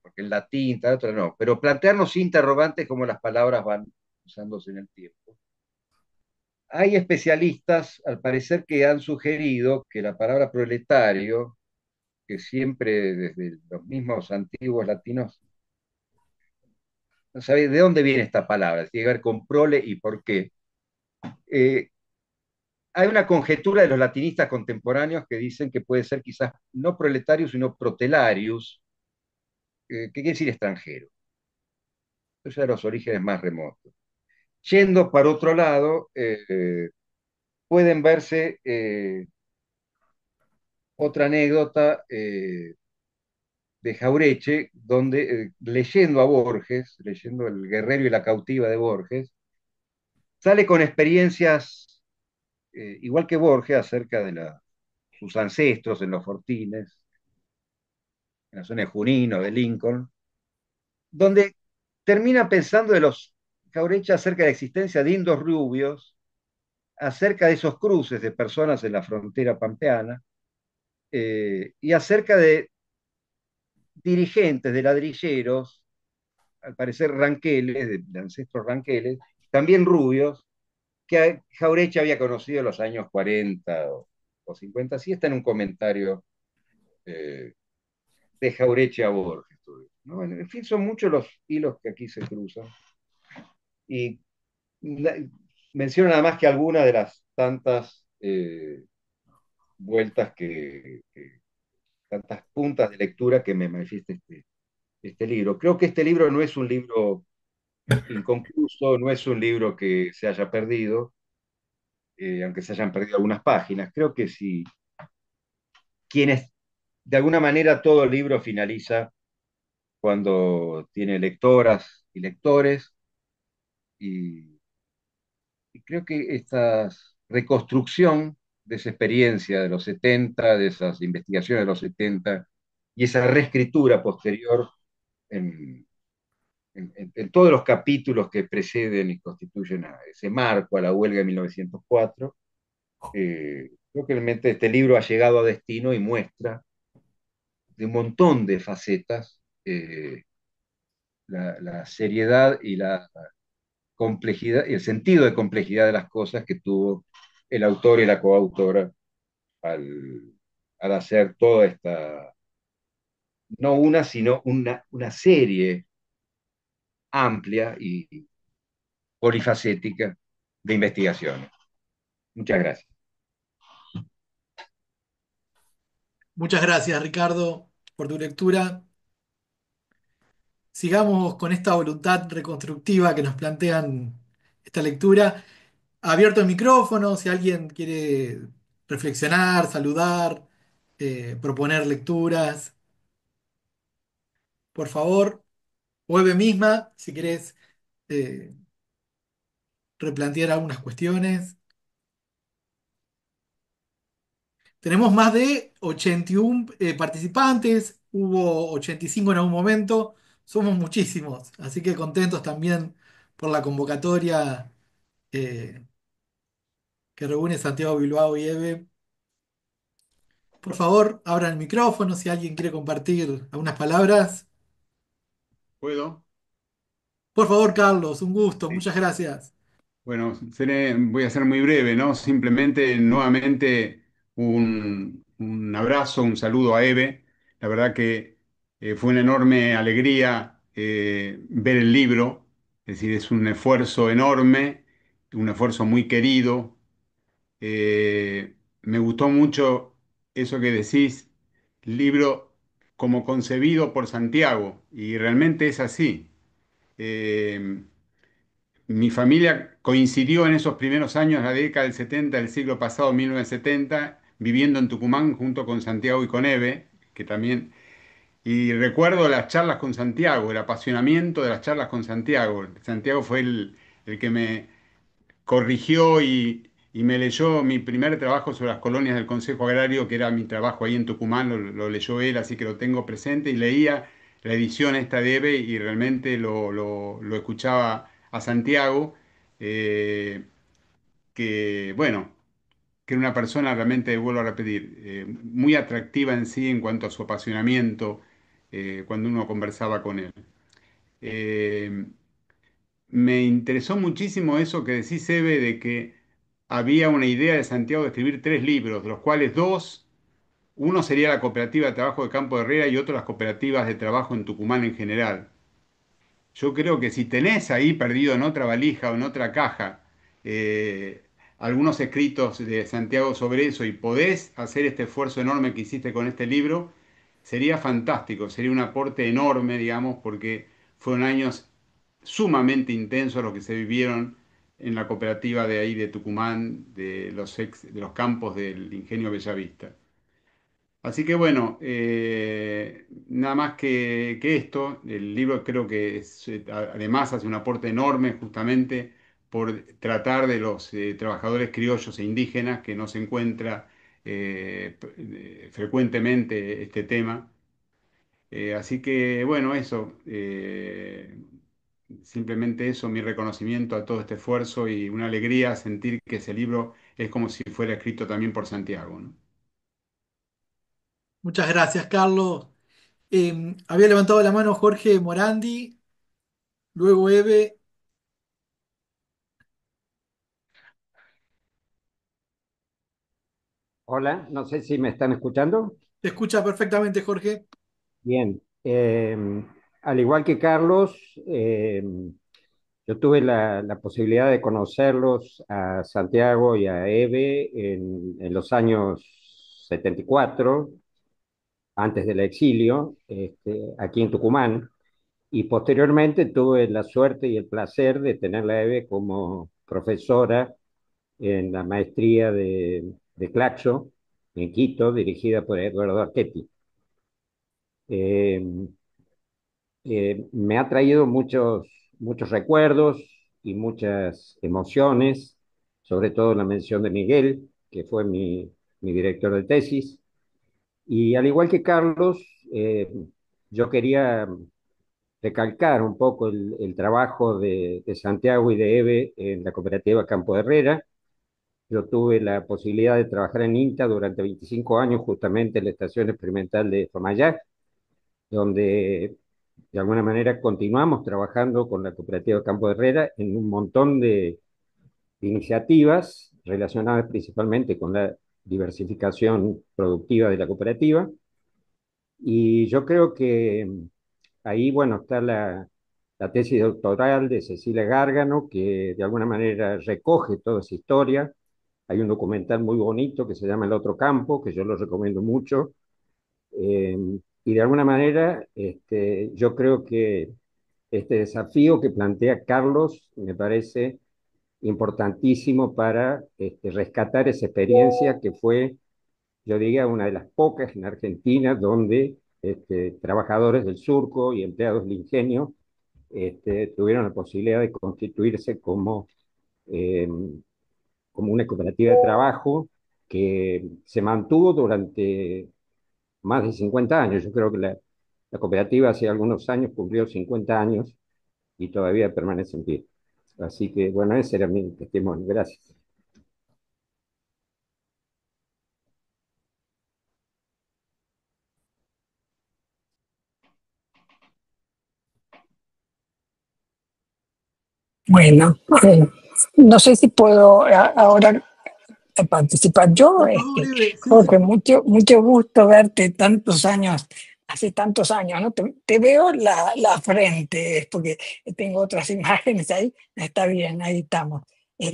Speaker 5: porque el latín, tal otra, no, pero plantearnos interrogantes como las palabras van usándose en el tiempo. Hay especialistas, al parecer, que han sugerido que la palabra proletario, que siempre desde los mismos antiguos latinos, no sabe de dónde viene esta palabra, tiene que ver con prole y por qué. Eh, Hay una conjetura de los latinistas contemporáneos que dicen que puede ser quizás no proletarius, sino protelarius, que quiere decir extranjero. Esos son los orígenes más remotos. Yendo para otro lado, pueden verse otra anécdota de Jaureche, donde leyendo a Borges, leyendo El guerrero y la cautiva de Borges, sale con experiencias, igual que Borges, acerca de sus ancestros en los fortines, en la zona de Junín o de Lincoln, donde termina pensando de los Jaureche acerca de la existencia de indos rubios, acerca de esos cruces de personas en la frontera pampeana, y acerca de dirigentes de ladrilleros, al parecer ranqueles, de ancestros ranqueles, también rubios, que Jaureche había conocido en los años 40 o 50. Sí está en un comentario eh, de Jaureche a Borges. ¿No? En fin, son muchos los hilos que aquí se cruzan. Y menciono nada más que algunas de las tantas vueltas tantas puntas de lectura que me manifiesta este libro. Creo que este libro no es un libro inconcluso, no es un libro que se haya perdido, aunque se hayan perdido algunas páginas. Creo que si quienes, de alguna manera, todo el libro finaliza cuando tiene lectoras y lectores, y, y creo que esta reconstrucción de esa experiencia de los 70, de esas investigaciones de los 70, y esa reescritura posterior en, en todos los capítulos que preceden y constituyen a ese marco, a la huelga de 1904. Creo que realmente este libro ha llegado a destino y muestra de un montón de facetas la seriedad y la complejidad y el sentido de complejidad de las cosas que tuvo el autor y la coautora al, al hacer toda esta, no una, sino una serie amplia y polifacética de investigaciones. Muchas gracias.
Speaker 2: Muchas gracias, Ricardo, por tu lectura. Sigamos con esta voluntad reconstructiva que nos plantean esta lectura. Abierto el micrófono, si alguien quiere reflexionar, saludar, proponer lecturas, por favor. O Eve misma, si querés eh, replantear algunas cuestiones. Tenemos más de 81 participantes, hubo 85 en algún momento, somos muchísimos, así que contentos también por la convocatoria eh, que reúne Santiago Bilbao y Eve. Por favor, abran el micrófono si alguien quiere compartir algunas palabras.
Speaker 6: ¿Puedo?
Speaker 2: Por favor, Carlos, un gusto,
Speaker 6: Sí.
Speaker 2: muchas gracias.
Speaker 6: Bueno, voy a ser muy breve, ¿no? Simplemente, nuevamente, un abrazo, un saludo a Eve. La verdad que fue una enorme alegría ver el libro. Es decir, es un esfuerzo enorme, un esfuerzo muy querido. Me gustó mucho eso que decís, libro como concebido por Santiago, y realmente es así. Eh, Mi familia coincidió en esos primeros años, la década del 70 del siglo pasado, 1970, viviendo en Tucumán junto con Santiago y con Eve, que también, y recuerdo las charlas con Santiago, el apasionamiento de las charlas con Santiago. Santiago fue el que me corrigió y me leyó mi primer trabajo sobre las colonias del Consejo Agrario, que era mi trabajo ahí en Tucumán, lo leyó él, así que lo tengo presente, y leía la edición esta de Eve y realmente lo escuchaba a Santiago, eh, que bueno, que era una persona realmente, vuelvo a repetir, muy atractiva en sí en cuanto a su apasionamiento cuando uno conversaba con él. Eh, Me interesó muchísimo eso que decís, Eve, de que había una idea de Santiago de escribir tres libros, de los cuales dos, uno sería la cooperativa de trabajo de Campo de Herrera y otro las cooperativas de trabajo en Tucumán en general. Yo creo que si tenés ahí perdido en otra valija o en otra caja eh, algunos escritos de Santiago sobre eso y podés hacer este esfuerzo enorme que hiciste con este libro, sería fantástico, sería un aporte enorme, digamos, porque fueron años sumamente intensos los que se vivieron en la cooperativa de ahí de Tucumán, de los campos del Ingenio Bellavista. Así que bueno, nada más que esto, el libro creo que además hace un aporte enorme justamente por tratar de los trabajadores criollos e indígenas que no se encuentra frecuentemente este tema. Así que bueno, eso, simplemente eso, mi reconocimiento a todo este esfuerzo y una alegría sentir que ese libro es como si fuera escrito también por Santiago, ¿no?
Speaker 2: Muchas gracias, Carlos. Había levantado la mano Jorge Morandi, luego Eve.
Speaker 7: Hola, no sé si me están escuchando.
Speaker 2: Te escucha perfectamente, Jorge.
Speaker 7: Bien, al igual que Carlos, yo tuve la posibilidad de conocerlos a Santiago y a Eve en los años 74, antes del exilio, aquí en Tucumán, y posteriormente tuve la suerte y el placer de tenerla a Eve como profesora en la maestría de Claxo, en Quito, dirigida por Eduardo Archetti. Eh, Me ha traído muchos recuerdos y muchas emociones, sobre todo la mención de Miguel, que fue mi director de tesis. Y al igual que Carlos, yo quería recalcar un poco el trabajo de Santiago y de Eve en la cooperativa Campo Herrera. Yo tuve la posibilidad de trabajar en INTA durante 25 años, justamente en la estación experimental de Fomayac, donde de alguna manera continuamos trabajando con la cooperativa Campo Herrera en un montón de iniciativas relacionadas principalmente con la diversificación productiva de la cooperativa. Y yo creo que ahí, bueno, está la tesis doctoral de Cecilia Gárgano, que de alguna manera recoge toda esa historia. Hay un documental muy bonito que se llama El Otro Campo, que yo lo recomiendo mucho. Eh, y de alguna manera, yo creo que este desafío que plantea Carlos me parece importantísimo para rescatar esa experiencia que fue, yo diría, una de las pocas en Argentina donde trabajadores del surco y empleados del ingenio tuvieron la posibilidad de constituirse eh, como una cooperativa de trabajo que se mantuvo durante más de 50 años. Yo creo que la cooperativa hace algunos años cumplió 50 años y todavía permanece en pie. Así que, bueno, ese era mi testimonio. Gracias.
Speaker 1: Bueno, no sé si puedo ahora participar yo,
Speaker 2: Por favor, Eve, sí, sí.
Speaker 1: porque mucho gusto verte tantos años, hace tantos años, ¿no? Te veo la frente, porque tengo otras imágenes ahí, está bien, ahí estamos.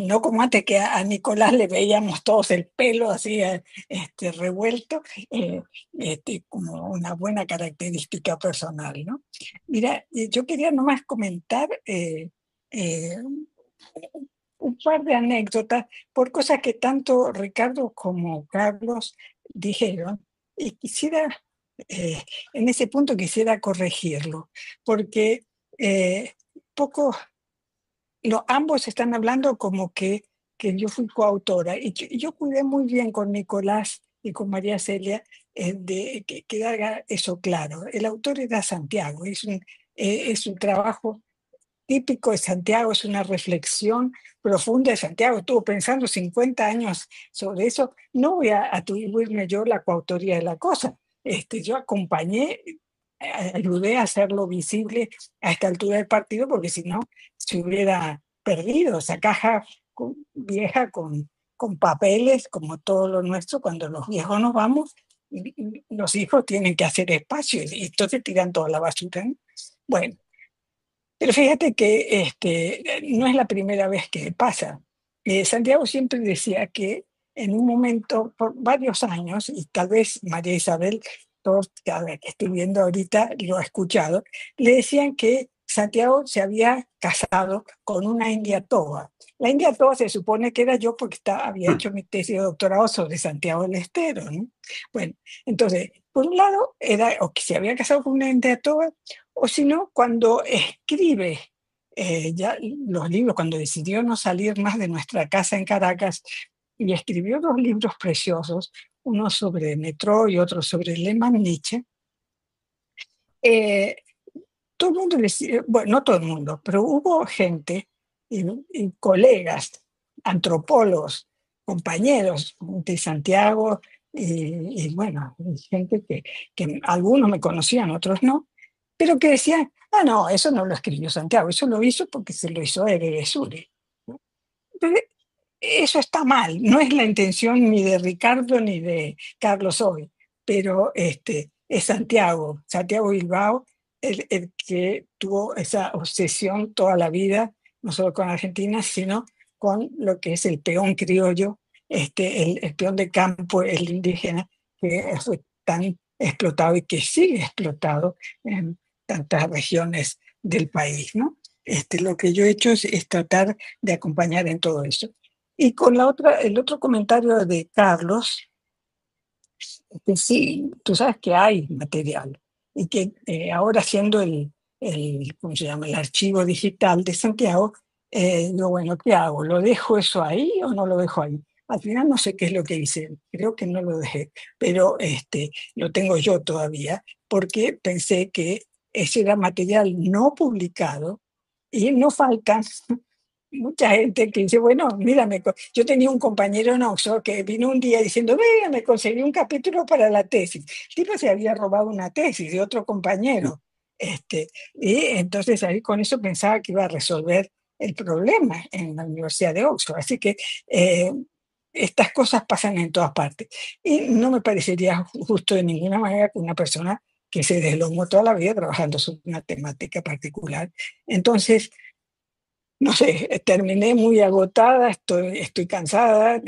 Speaker 1: No como antes que a Nicolás le veíamos todos el pelo así revuelto, como una buena característica personal, ¿no? Mira, yo quería nomás comentar eh, un par de anécdotas por cosas que tanto Ricardo como Carlos dijeron, y quisiera, eh, en ese punto quisiera corregirlo, porque eh, poco, ambos están hablando como que yo fui coautora, y yo cuidé muy bien con Nicolás y con María Celia de que haga eso claro. El autor era Santiago, es un trabajo típico de Santiago, es una reflexión profunda de Santiago. Estuvo pensando 50 años sobre eso. No voy a atribuirme yo la coautoría de la cosa. Yo acompañé, ayudé a hacerlo visible a esta altura del partido, porque si no, se hubiera perdido esa caja vieja con papeles, como todo lo nuestro, cuando los viejos nos vamos, los hijos tienen que hacer espacio y entonces tiran toda la basura, ¿no? Bueno, pero fíjate que no es la primera vez que pasa. Santiago siempre decía que en un momento, por varios años, y tal vez María Isabel, a ver, que estoy viendo ahorita, lo ha escuchado, le decían que Santiago se había casado con una india toba. La india toba se supone que era yo porque había hecho mi tesis de doctorado sobre Santiago del Estero, ¿no? Bueno, entonces, por un lado, era o que se había casado con una india toba, o si no, cuando escribe ya los libros, cuando decidió no salir más de nuestra casa en Caracas, y escribió dos libros preciosos, uno sobre Metro y otro sobre Lehmann-Nietzsche, eh, todo el mundo decía, bueno, no todo el mundo, pero hubo gente y colegas, antropólogos, compañeros de Santiago, bueno, gente que algunos me conocían, otros no, pero que decían, ah, no, eso no lo escribió Santiago, eso lo hizo porque se lo hizo Ereguesuri. Pero eso está mal, no es la intención ni de Ricardo ni de Carlos hoy, pero es Santiago Bilbao, el que tuvo esa obsesión toda la vida, no solo con Argentina, sino con lo que es el peón criollo, el peón de campo, el indígena, que fue tan explotado y que sigue explotado en tantas regiones del país, ¿no? Lo que yo he hecho es tratar de acompañar en todo eso. Y con el otro comentario de Carlos, que sí, tú sabes que hay material y que ahora siendo ¿cómo se llama? El archivo digital de Santiago, bueno, ¿qué hago? ¿Lo dejo eso ahí o no lo dejo ahí? Al final no sé qué es lo que hice, creo que no lo dejé, pero lo tengo yo todavía, porque pensé que ese era material no publicado y no faltan mucha gente que dice, bueno, mira, yo tenía un compañero en Oxford que vino un día diciendo, vea, me conseguí un capítulo para la tesis. El tipo se había robado una tesis de otro compañero. Y entonces ahí con eso pensaba que iba a resolver el problema en la Universidad de Oxford. Así que eh, estas cosas pasan en todas partes. Y no me parecería justo de ninguna manera que una persona que se deslomó toda la vida trabajando sobre una temática particular. Entonces, no sé, terminé muy agotada, estoy cansada,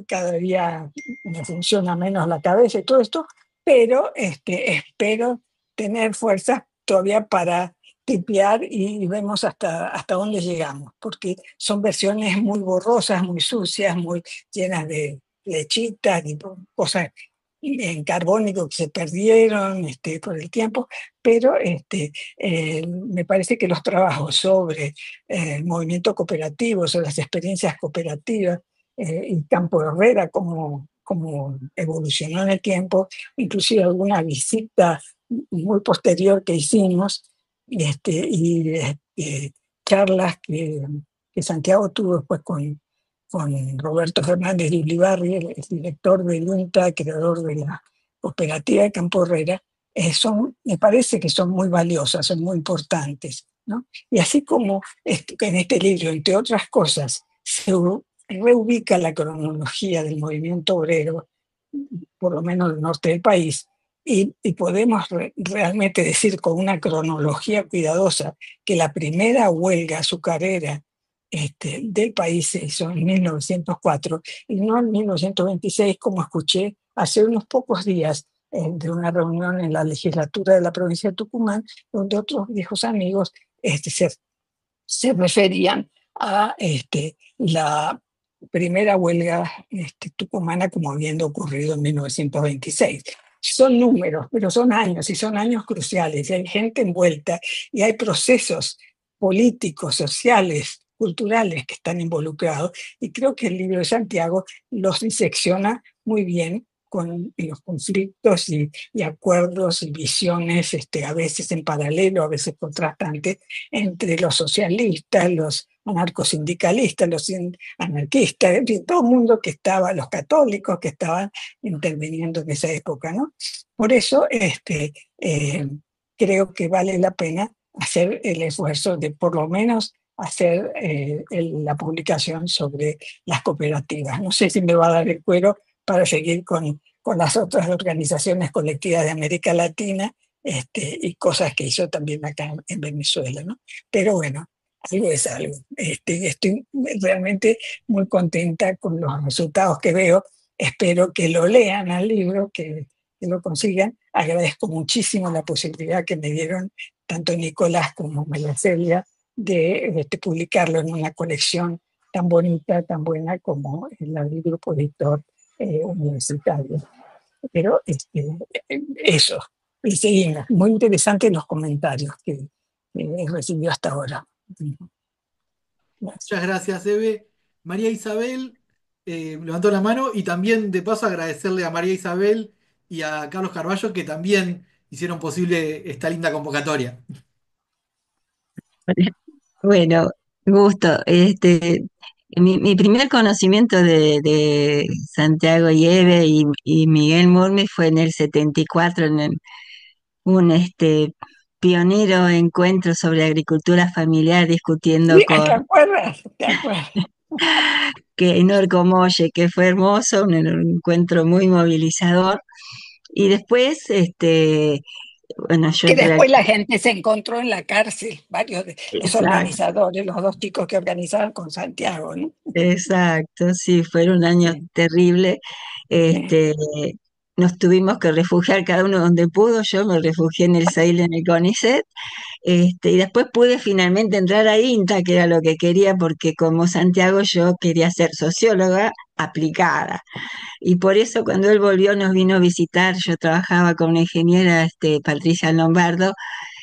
Speaker 1: cada día me funciona menos la cabeza y todo esto, pero espero tener fuerzas todavía para tipear y vemos hasta dónde llegamos, porque son versiones muy borrosas, muy sucias, muy llenas de lechitas y cosas en carbónico que se perdieron por el tiempo, pero me parece que los trabajos sobre el movimiento cooperativo, sobre las experiencias cooperativas y Campo Herrera, como evolucionó en el tiempo, inclusive alguna visita muy posterior que hicimos y charlas que Santiago tuvo después con Roberto Fernández de Ulibarri, el director del INTA, creador de la cooperativa de Campo Herrera, me parece que son muy valiosas, son muy importantes, ¿no? Y así como en este libro, entre otras cosas, se reubica la cronología del movimiento obrero, por lo menos del norte del país, y podemos realmente decir con una cronología cuidadosa que la primera huelga azucarera del país se hizo en 1904 y no en 1926, como escuché hace unos pocos días de una reunión en la legislatura de la provincia de Tucumán, donde otros viejos amigos se referían a la primera huelga tucumana como habiendo ocurrido en 1926. Son números, pero son años y son años cruciales y hay gente envuelta y hay procesos políticos, sociales, culturales que están involucrados y creo que el libro de Santiago los disecciona muy bien con los conflictos y acuerdos y visiones, a veces en paralelo, a veces contrastantes, entre los socialistas, los anarcosindicalistas, los anarquistas, en fin, todo el mundo que estaba, los católicos que estaban interviniendo en esa época, ¿no? Por eso creo que vale la pena hacer el esfuerzo de por lo menos hacer la publicación sobre las cooperativas. No sé si me va a dar el cuero para seguir con las otras organizaciones colectivas de América Latina y cosas que hizo también acá en Venezuela, ¿no? Pero bueno, algo es algo. Estoy realmente muy contenta con los resultados que veo. Espero que lo lean al libro, que lo consigan. Agradezco muchísimo la posibilidad que me dieron tanto Nicolás como María Celia de publicarlo en una colección tan bonita, tan buena como el grupo editor universitario. Pero eso, y seguimos. Muy interesantes los comentarios que he recibido hasta ahora.
Speaker 2: Muchas gracias, Eve. María Isabel levantó la mano y también de paso agradecerle a María Isabel y a Carlos Carballo que también hicieron posible esta linda convocatoria.
Speaker 8: Bueno, gusto. Mi primer conocimiento de Santiago Yeve y Miguel Murmi fue en el 74, un pionero encuentro sobre agricultura familiar discutiendo
Speaker 1: Sí,
Speaker 8: con
Speaker 1: ¿te acuerdas? ¿Te acuerdas?
Speaker 8: Norco Molle, que fue hermoso, un encuentro muy movilizador. Y después, bueno, yo
Speaker 1: Que
Speaker 8: entré
Speaker 1: después la gente se encontró en la cárcel, varios de los
Speaker 8: exacto,
Speaker 1: organizadores, los dos chicos que organizaban con Santiago, ¿no?
Speaker 8: exacto, sí, fueron años
Speaker 1: Sí,
Speaker 8: terribles.
Speaker 1: sí.
Speaker 8: Este, nos tuvimos que refugiar cada uno donde pudo. Yo me refugié en el Sail, en el CONICET. Y después pude finalmente entrar a INTA, que era lo que quería, porque como Santiago yo quería ser socióloga aplicada. Y por eso cuando él volvió nos vino a visitar. Yo trabajaba con una ingeniera, Patricia Lombardo,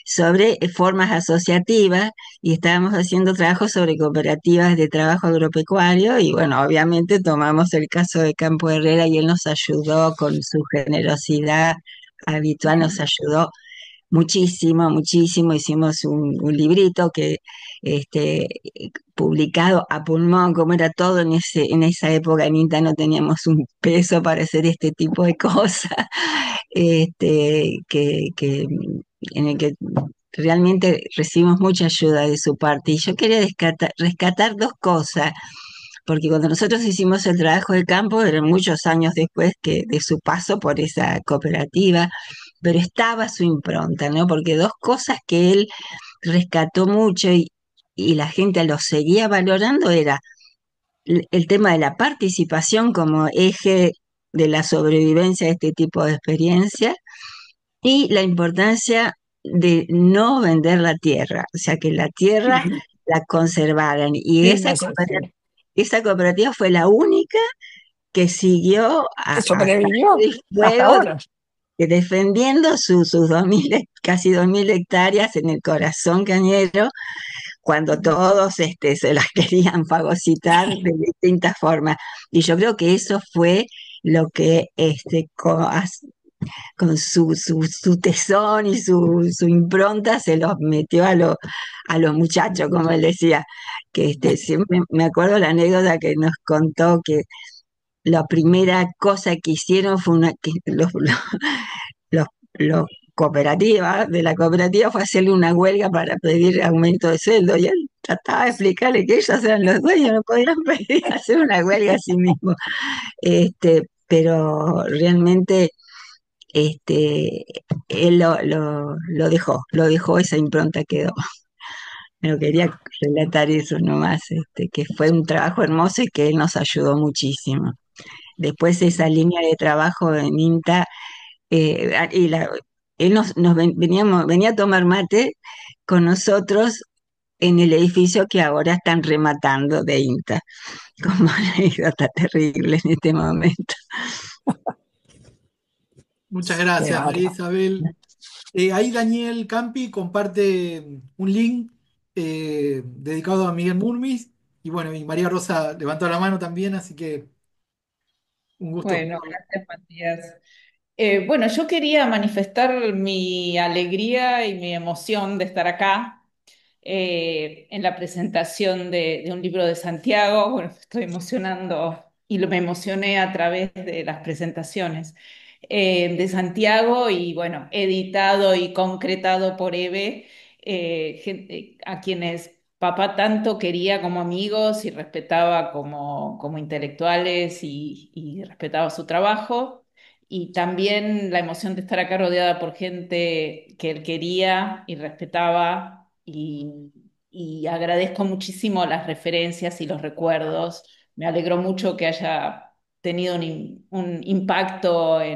Speaker 8: sobre formas asociativas y estábamos haciendo trabajo sobre cooperativas de trabajo agropecuario y bueno, obviamente tomamos el caso de Campo Herrera y él nos ayudó con su generosidad habitual, nos ayudó muchísimo, muchísimo. Hicimos un librito que este, publicado a pulmón, como era todo en esa época en INTA no teníamos un peso para hacer este tipo de cosas, en el que realmente recibimos mucha ayuda de su parte. Y yo quería rescatar dos cosas, porque cuando nosotros hicimos el trabajo de campo, eran muchos años después que de su paso por esa cooperativa, pero estaba su impronta, ¿no? Porque dos cosas que él rescató mucho y la gente lo seguía valorando era el tema de la participación como eje de la sobrevivencia de este tipo de experiencias y la importancia de no vender la tierra, o sea, que la tierra la conservaran. Y
Speaker 1: Sí, no sé, sí.
Speaker 8: esa cooperativa fue la única que siguió
Speaker 1: Que
Speaker 8: a
Speaker 1: sobrevivió hasta
Speaker 8: fuego
Speaker 1: ahora.
Speaker 8: defendiendo sus 2000, casi 2000 hectáreas en el corazón cañero, cuando todos se las querían fagocitar de distintas formas. Y yo creo que eso fue lo que con su tesón y su impronta se los metió a los muchachos, como él decía, que siempre me acuerdo la anécdota que nos contó que la primera cosa que hicieron fue que los, los cooperativas, de la cooperativa fue hacerle una huelga para pedir aumento de sueldo y él trataba de explicarle que ellos eran los dueños, no podían pedir hacer una huelga a sí mismos. Pero realmente este, él lo dejó, esa impronta quedó. Pero quería relatar eso nomás, que fue un trabajo hermoso y que él nos ayudó muchísimo. Después esa línea de trabajo en INTA, él venía a tomar mate con nosotros en el edificio que ahora están rematando de INTA, como anécdota terrible en este momento.
Speaker 2: Muchas
Speaker 1: Qué
Speaker 2: gracias, María
Speaker 1: bárbaro.
Speaker 2: Isabel. Ahí Daniel Campi comparte un link dedicado a Miguel Murmis. Y bueno, y María Rosa levantó la mano también, así que un gusto.
Speaker 9: Bueno, gracias, Matías. Bueno, yo quería manifestar mi alegría y mi emoción de estar acá en la presentación de un libro de Santiago. Bueno, me estoy emocionando y me emocioné a través de las presentaciones de Santiago y bueno, editado y concretado por Eve, gente a quienes papá tanto quería como amigos y respetaba como intelectuales y respetaba su trabajo. Y también la emoción de estar acá rodeada por gente que él quería y respetaba y agradezco muchísimo las referencias y los recuerdos. Me alegró mucho que haya tenido un impacto eh,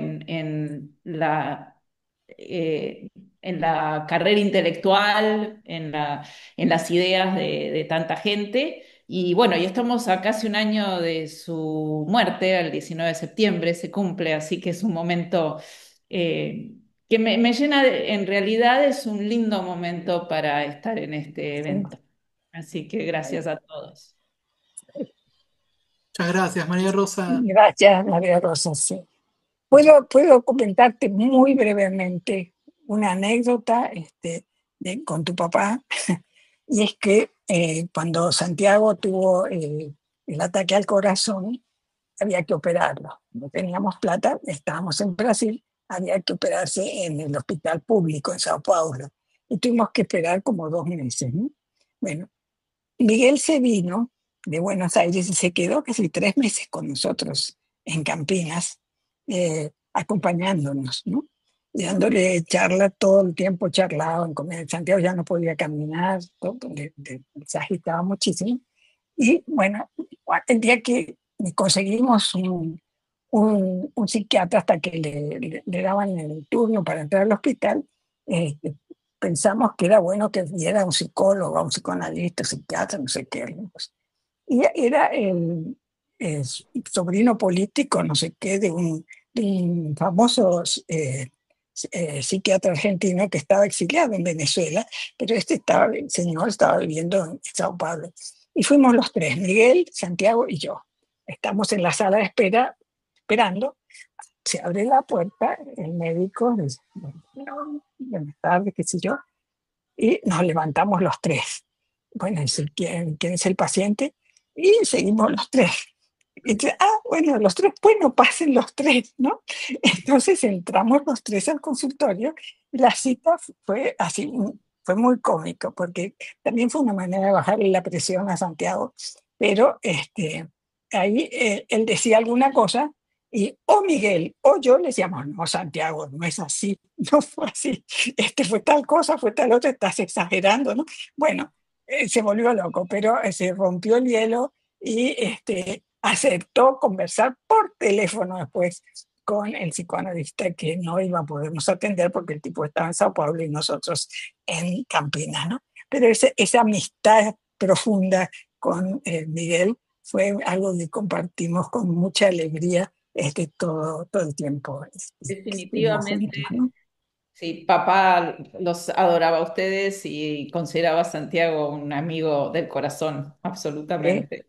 Speaker 9: en la carrera intelectual, en las ideas de tanta gente. Y bueno, ya estamos a casi un año de su muerte, el 19 de septiembre se cumple, así que es un momento que me llena, en realidad es un lindo momento para estar en este evento. Así que gracias a todos.
Speaker 2: Muchas gracias, María Rosa.
Speaker 1: Gracias, María Rosa. Sí. Puedo comentarte muy brevemente una anécdota con tu papá, y es que cuando Santiago tuvo el ataque al corazón, había que operarlo. No teníamos plata, estábamos en Brasil, había que operarse en el hospital público en Sao Paulo. Y tuvimos que esperar como 2 meses, ¿no? Bueno, Miguel se vino de Buenos Aires y se quedó casi 3 meses con nosotros en Campinas, acompañándonos, ¿no? Y dándole charla todo el tiempo, charlado en comer. Santiago ya no podía caminar, se agitaba muchísimo. Y bueno, el día que conseguimos un psiquiatra hasta que le daban el turno para entrar al hospital, eh, pensamos que era bueno que viera un psicólogo, un psicoanalista, un psiquiatra, no sé qué. ¿No? Pues, y era el sobrino político, no sé qué, de un famoso psiquiatra argentino que estaba exiliado en Venezuela, pero el señor estaba viviendo en Sao Paulo. Y fuimos los tres, Miguel, Santiago y yo. Estamos en la sala de espera, esperando. Se abre la puerta, el médico dice, bueno, buenas tardes, qué sé yo, y nos levantamos los tres. Bueno, dice, ¿quién es el paciente? Y seguimos los tres. Y dice, bueno, los tres, bueno, pasen los tres, ¿no? Entonces entramos los tres al consultorio y la cita fue así, fue muy cómico, porque también fue una manera de bajarle la presión a Santiago, pero ahí él decía alguna cosa y o Miguel o yo le decíamos, no, Santiago, no es así, no fue así, fue tal cosa, fue tal otra, estás exagerando, ¿no? Bueno, se volvió loco, pero se rompió el hielo y aceptó conversar por teléfono después con el psicoanalista que no iba a podernos atender porque el tipo estaba en Sao Paulo y nosotros en Campinas, ¿no? Pero esa amistad profunda con Miguel fue algo que compartimos con mucha alegría todo el tiempo. Estuvimos juntos,
Speaker 9: Definitivamente,
Speaker 1: ¿no?
Speaker 9: sí, papá los adoraba a ustedes y consideraba a Santiago un amigo del corazón,
Speaker 1: ¿Eh?
Speaker 9: absolutamente.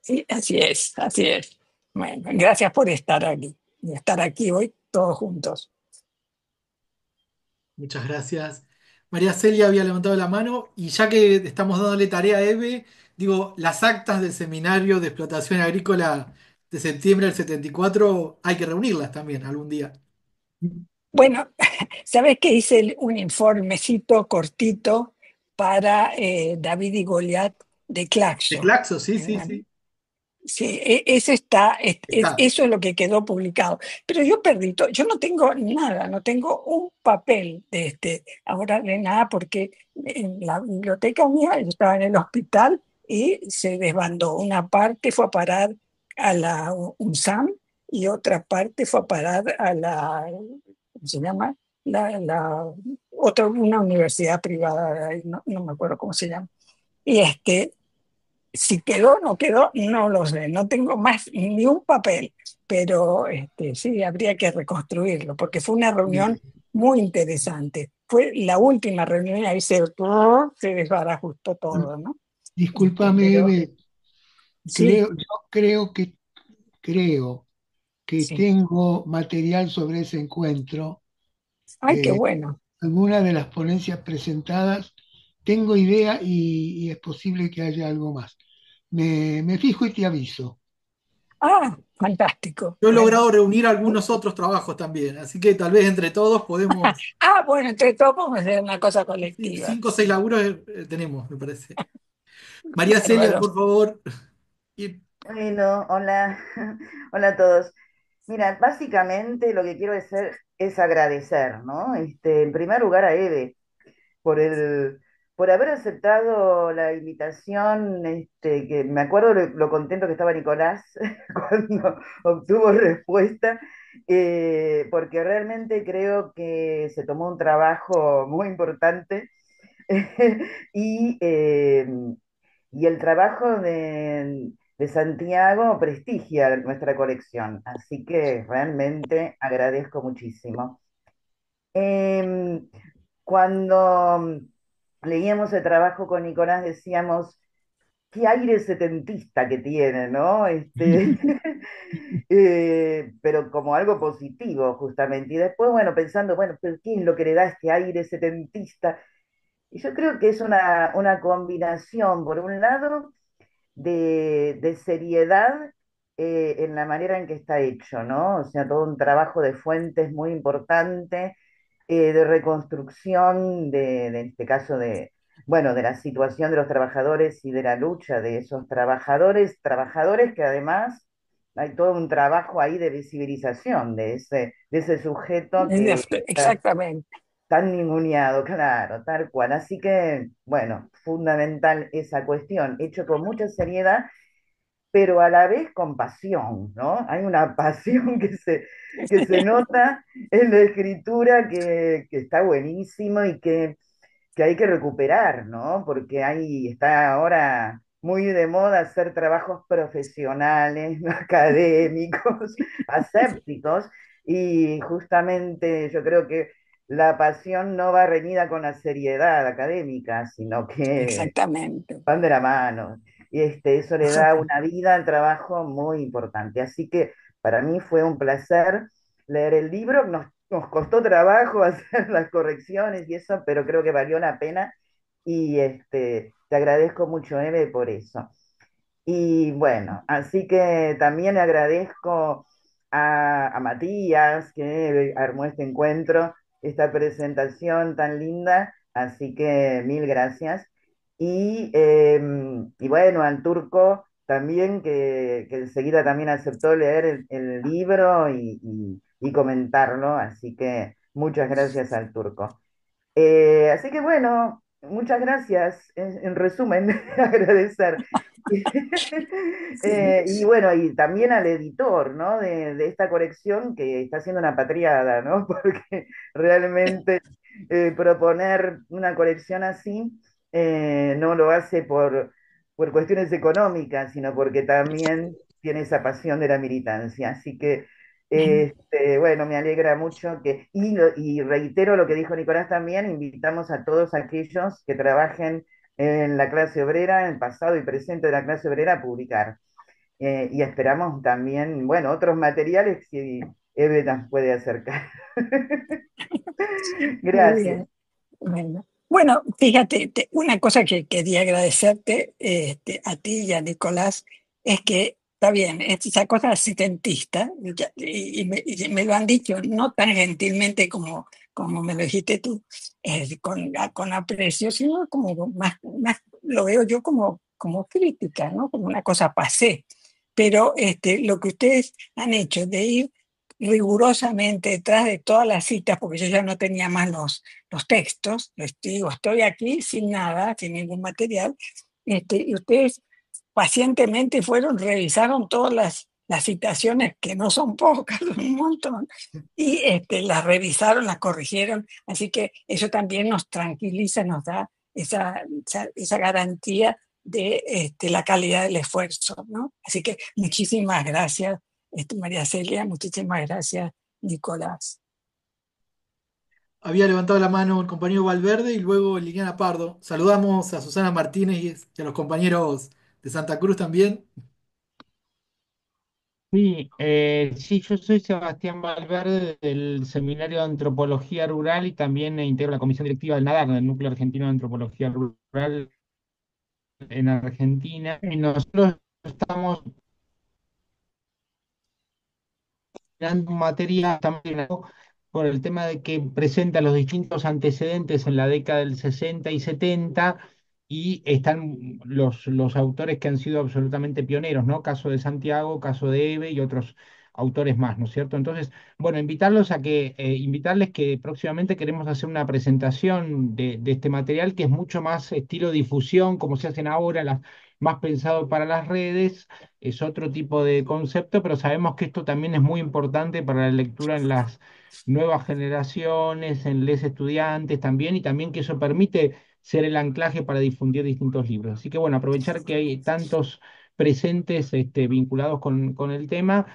Speaker 1: Sí, así es, así es. Bueno, gracias por estar aquí y estar aquí hoy todos juntos.
Speaker 2: Muchas gracias. María Celia había levantado la mano y ya que estamos dándole tarea a Eve, digo, las actas del seminario de explotación agrícola de septiembre del 74 hay que reunirlas también algún día.
Speaker 1: Bueno, ¿sabes que hice un informecito cortito para David y Goliat de
Speaker 2: De
Speaker 1: Claxo?
Speaker 2: Claxo, sí, sí, sí.
Speaker 1: Sí, ese está,
Speaker 2: Está.
Speaker 1: eso es lo que quedó publicado. Pero yo perdí todo, yo no tengo nada, no tengo un papel ahora de nada, porque en la biblioteca mía, yo estaba en el hospital y se desbandó. Una parte fue a parar a la UNSAM y otra parte fue a parar a la, ¿cómo se llama? Una universidad privada, no me acuerdo cómo se llama. Y si quedó o no quedó, no lo sé, no tengo más ni un papel, pero sí, habría que reconstruirlo, porque fue una reunión muy interesante. Fue la última reunión y ahí se desbarajustó todo, ¿no?
Speaker 4: Discúlpame,
Speaker 1: Pero
Speaker 4: Eve,
Speaker 1: sí,
Speaker 4: creo que
Speaker 1: sí.
Speaker 4: tengo material sobre ese encuentro.
Speaker 1: Ay, qué bueno.
Speaker 4: Alguna de las ponencias presentadas, tengo idea y es posible que haya algo más. Me fijo y te aviso.
Speaker 1: Fantástico.
Speaker 2: Yo he
Speaker 1: Bueno.
Speaker 2: logrado reunir algunos otros trabajos también, así que tal vez entre todos podemos,
Speaker 1: Bueno, entre todos podemos hacer una cosa
Speaker 2: sí,
Speaker 1: colectiva.
Speaker 2: 5 o 6 laburos tenemos, me parece. María Celia,
Speaker 1: Bárbaro.
Speaker 2: por favor. Y-
Speaker 10: Bueno, hola, hola a todos. Mira, básicamente lo que quiero es agradecer, ¿no? En primer lugar a Eve por por haber aceptado la invitación, que me acuerdo lo contento que estaba Nicolás cuando obtuvo respuesta, porque realmente creo que se tomó un trabajo muy importante y, eh, y el trabajo de Santiago prestigia nuestra colección, así que realmente agradezco muchísimo. Em, Cuando leíamos el trabajo con Nicolás decíamos, qué aire setentista que tiene, ¿no? Pero como algo positivo, justamente. Y después, bueno, pensando, bueno, pero ¿qué es lo que le da este aire setentista? Y yo creo que es una combinación, por un lado, de seriedad en la manera en que está hecho, ¿no? O sea, todo un trabajo de fuentes muy importante, de reconstrucción en este caso bueno, de la situación de los trabajadores y de la lucha de esos trabajadores que además hay todo un trabajo ahí de visibilización de ese sujeto que está
Speaker 1: Exactamente.
Speaker 10: tan ninguneado, claro, tal cual. Así que, bueno, fundamental esa cuestión, hecho con mucha seriedad, pero a la vez con pasión, ¿no? Hay una pasión que se nota en la escritura que está buenísimo y que hay que recuperar, ¿no? Porque ahí está ahora muy de moda hacer trabajos profesionales, académicos, asépticos, Y justamente yo creo que la pasión no va reñida con la seriedad académica, sino que
Speaker 1: Exactamente.
Speaker 10: van de la mano. Y eso le da una vida al trabajo muy importante. Así que para mí fue un placer leer el libro. Nos costó trabajo hacer las correcciones y eso, pero creo que valió la pena. Y te agradezco mucho, Eve, por eso. Y bueno, así que también le agradezco a Matías que armó este encuentro, esta presentación tan linda, así que mil gracias. Y bueno, al Turco también, que enseguida también aceptó leer el libro y comentarlo, así que muchas gracias al Turco. Así que bueno, muchas gracias. En resumen, agradecer. Y bueno, y también al editor, ¿no? De esta colección que está haciendo una patriada, ¿no? Porque realmente proponer una colección así no lo hace por cuestiones económicas, sino porque también tiene esa pasión de la militancia. Así que bueno, me alegra mucho y reitero lo que dijo Nicolás también, invitamos a todos aquellos que trabajen en la clase obrera, en el pasado y presente de la clase obrera, a publicar. Y esperamos también, bueno, otros materiales si Eve nos puede acercar.
Speaker 1: Muy
Speaker 10: Gracias.
Speaker 1: bien. Bueno, fíjate, una cosa que quería agradecerte a ti y a Nicolás es que está bien, es esa cosa setentista, y me lo han dicho no tan gentilmente como me lo dijiste tú, con aprecio, sino como más lo veo yo como crítica, ¿no? Como una cosa pasé. Pero lo que ustedes han hecho de ir rigurosamente detrás de todas las citas, porque yo ya no tenía más los textos, les digo, estoy aquí sin nada, sin ningún material, y ustedes pacientemente fueron, revisaron todas las citaciones, que no son pocas, son un montón, y las revisaron, las corrigieron, así que eso también nos tranquiliza, nos da esa garantía de la calidad del esfuerzo, ¿no? Así que muchísimas gracias, María Celia, muchísimas gracias, Nicolás.
Speaker 2: Había levantado la mano el compañero Valverde y luego Liliana Pardo. Saludamos a Susana Martínez y a los compañeros de Santa Cruz también.
Speaker 11: Sí, sí, yo soy Sebastián Valverde del Seminario de Antropología Rural y también integro la comisión directiva del NADAR, del Núcleo Argentino de Antropología Rural en Argentina. Y nosotros estamos dando material también por el tema de que presenta los distintos antecedentes en la década del 60 y 70 y están los autores que han sido absolutamente pioneros, ¿no? Caso de Santiago, caso de Eve y otros autores más, ¿no es cierto? Entonces, bueno, invitarles que próximamente queremos hacer una presentación de este material que es mucho más estilo difusión, como se hacen ahora, más pensado para las redes, es otro tipo de concepto, pero sabemos que esto también es muy importante para la lectura en las nuevas generaciones, en les estudiantes también, y también que eso permite ser el anclaje para difundir distintos libros. Así que bueno, aprovechar que hay tantos presentes vinculados con el tema,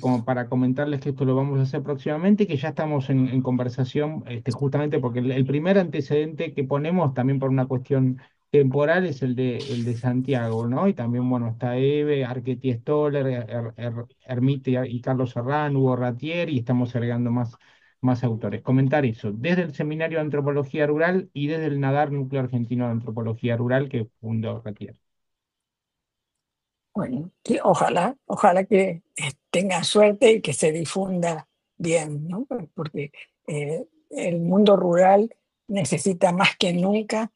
Speaker 11: como para comentarles que esto lo vamos a hacer próximamente y que ya estamos en conversación, justamente porque el primer antecedente que ponemos, también por una cuestión temporal, es el de Santiago, ¿no? Y también, bueno, está Eve, Arqueti Stoller, Ermite y Carlos Serrán, Hugo Ratier, y estamos agregando más autores. Comentar eso, desde el Seminario de Antropología Rural y desde el NADAR, Núcleo Argentino de Antropología Rural, que fundó Ratier.
Speaker 1: Bueno, sí, ojalá que tengan suerte y que se difunda bien, ¿no? Porque el mundo rural necesita más que nunca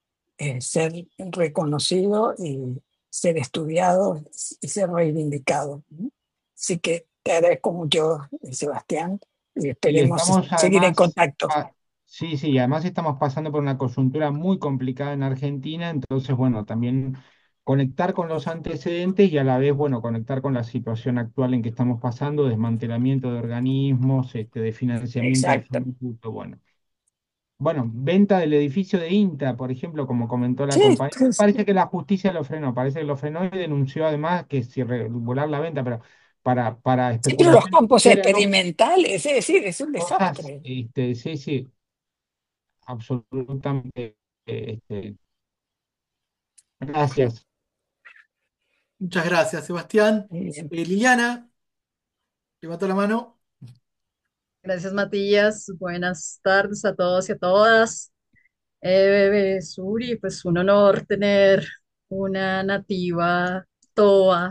Speaker 1: ser reconocido y ser estudiado y ser reivindicado, ¿no? Así que te agradezco mucho, Sebastián, y
Speaker 11: Y
Speaker 1: esperemos
Speaker 11: estamos
Speaker 1: seguir en
Speaker 11: además,
Speaker 1: contacto.
Speaker 11: sí, sí, además estamos pasando por una coyuntura muy complicada en Argentina, entonces, bueno, también conectar con los antecedentes y a la vez, bueno, conectar con la situación actual en que estamos pasando, desmantelamiento de organismos, de financiamiento de
Speaker 1: Exacto.
Speaker 11: institutos, bueno. Bueno, venta del edificio de INTA, por ejemplo, como comentó la
Speaker 1: Sí,
Speaker 11: compañera. Parece que la justicia lo frenó, parece que lo frenó y denunció además que si regular la venta, pero para
Speaker 1: Sí, pero los
Speaker 11: especulaciones
Speaker 1: campos
Speaker 11: serias, ¿no?
Speaker 1: experimentales, es decir, es un
Speaker 11: Hojas,
Speaker 1: desastre.
Speaker 11: sí, sí, absolutamente. Este, gracias.
Speaker 2: Muchas gracias, Sebastián.
Speaker 1: Muy bien.
Speaker 2: Liliana, levantó la mano.
Speaker 12: Gracias, Matías. Buenas tardes a todos y a todas. Suri, pues un honor tener una nativa toa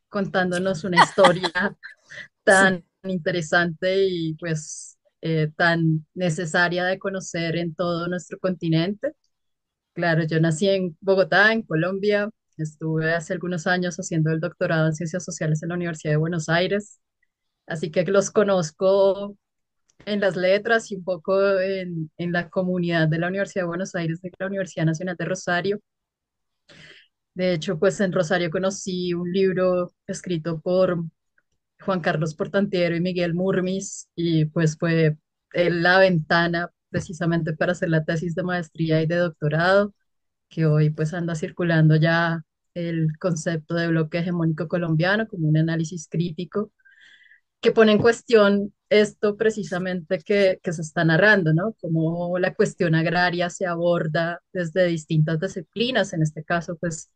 Speaker 12: contándonos una historia
Speaker 1: Sí.
Speaker 12: tan interesante y pues tan necesaria de conocer en todo nuestro continente. Claro, yo nací en Bogotá, en Colombia. Estuve hace algunos años haciendo el doctorado en Ciencias Sociales en la Universidad de Buenos Aires, así que los conozco en las letras y un poco en la comunidad de la Universidad de Buenos Aires, de la Universidad Nacional de Rosario. De hecho, pues en Rosario conocí un libro escrito por Juan Carlos Portantiero y Miguel Murmis y pues fue la ventana precisamente para hacer la tesis de maestría y de doctorado, que hoy pues anda circulando ya el concepto de bloque hegemónico colombiano como un análisis crítico que pone en cuestión esto precisamente que se está narrando, ¿no? Cómo la cuestión agraria se aborda desde distintas disciplinas, en este caso, pues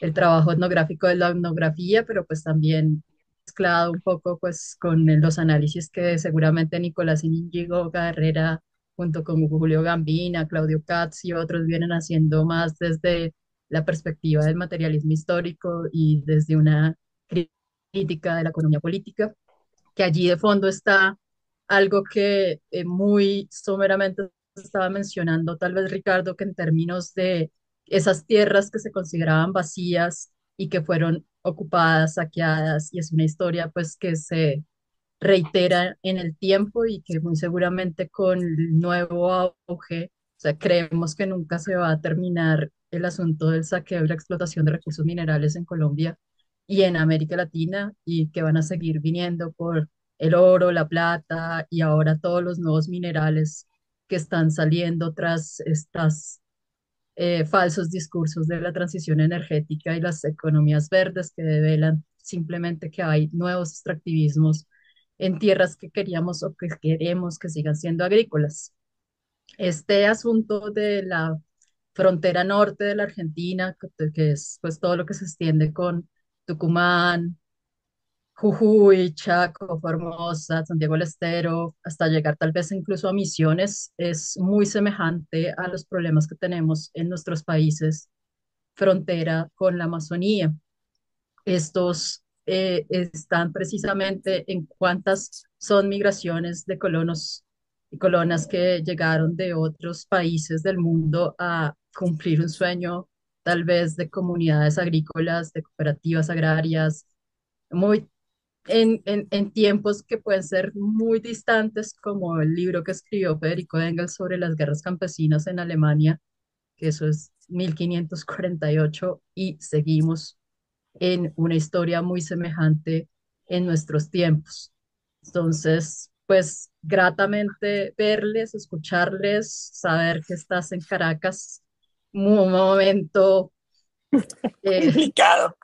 Speaker 12: el trabajo etnográfico de la etnografía, pero pues también mezclado un poco pues con los análisis que seguramente Nicolás Íñigo Carrera junto con Julio Gambina, Claudio Katz y otros vienen haciendo más desde la perspectiva del materialismo histórico y desde una crítica de la economía política, que allí de fondo está algo que muy someramente estaba mencionando tal vez Ricardo, que en términos de esas tierras que se consideraban vacías y que fueron ocupadas, saqueadas, y es una historia pues que se reitera en el tiempo y que muy seguramente con el nuevo auge, o sea, creemos que nunca se va a terminar el asunto del saqueo y la explotación de recursos minerales en Colombia y en América Latina y que van a seguir viniendo por el oro, la plata y ahora todos los nuevos minerales que están saliendo tras estas falsos discursos de la transición energética y las economías verdes que develan simplemente que hay nuevos extractivismos en tierras que queríamos o que queremos que sigan siendo agrícolas. Este asunto de la frontera norte de la Argentina, que es pues todo lo que se extiende con Tucumán, Jujuy, Chaco, Formosa, Santiago del Estero, hasta llegar tal vez incluso a Misiones, es muy semejante a los problemas que tenemos en nuestros países frontera con la Amazonía. Estos están precisamente en cuántas son migraciones de colonos y colonas que llegaron de otros países del mundo a cumplir un sueño, tal vez de comunidades agrícolas, de cooperativas agrarias, muy en tiempos que pueden ser muy distantes, como el libro que escribió Federico Engels sobre las guerras campesinas en Alemania, que eso es 1548, y seguimos en una historia muy semejante en nuestros tiempos. Entonces, pues gratamente verles, escucharles, saber que estás en Caracas, un momento eh,
Speaker 1: Complicado.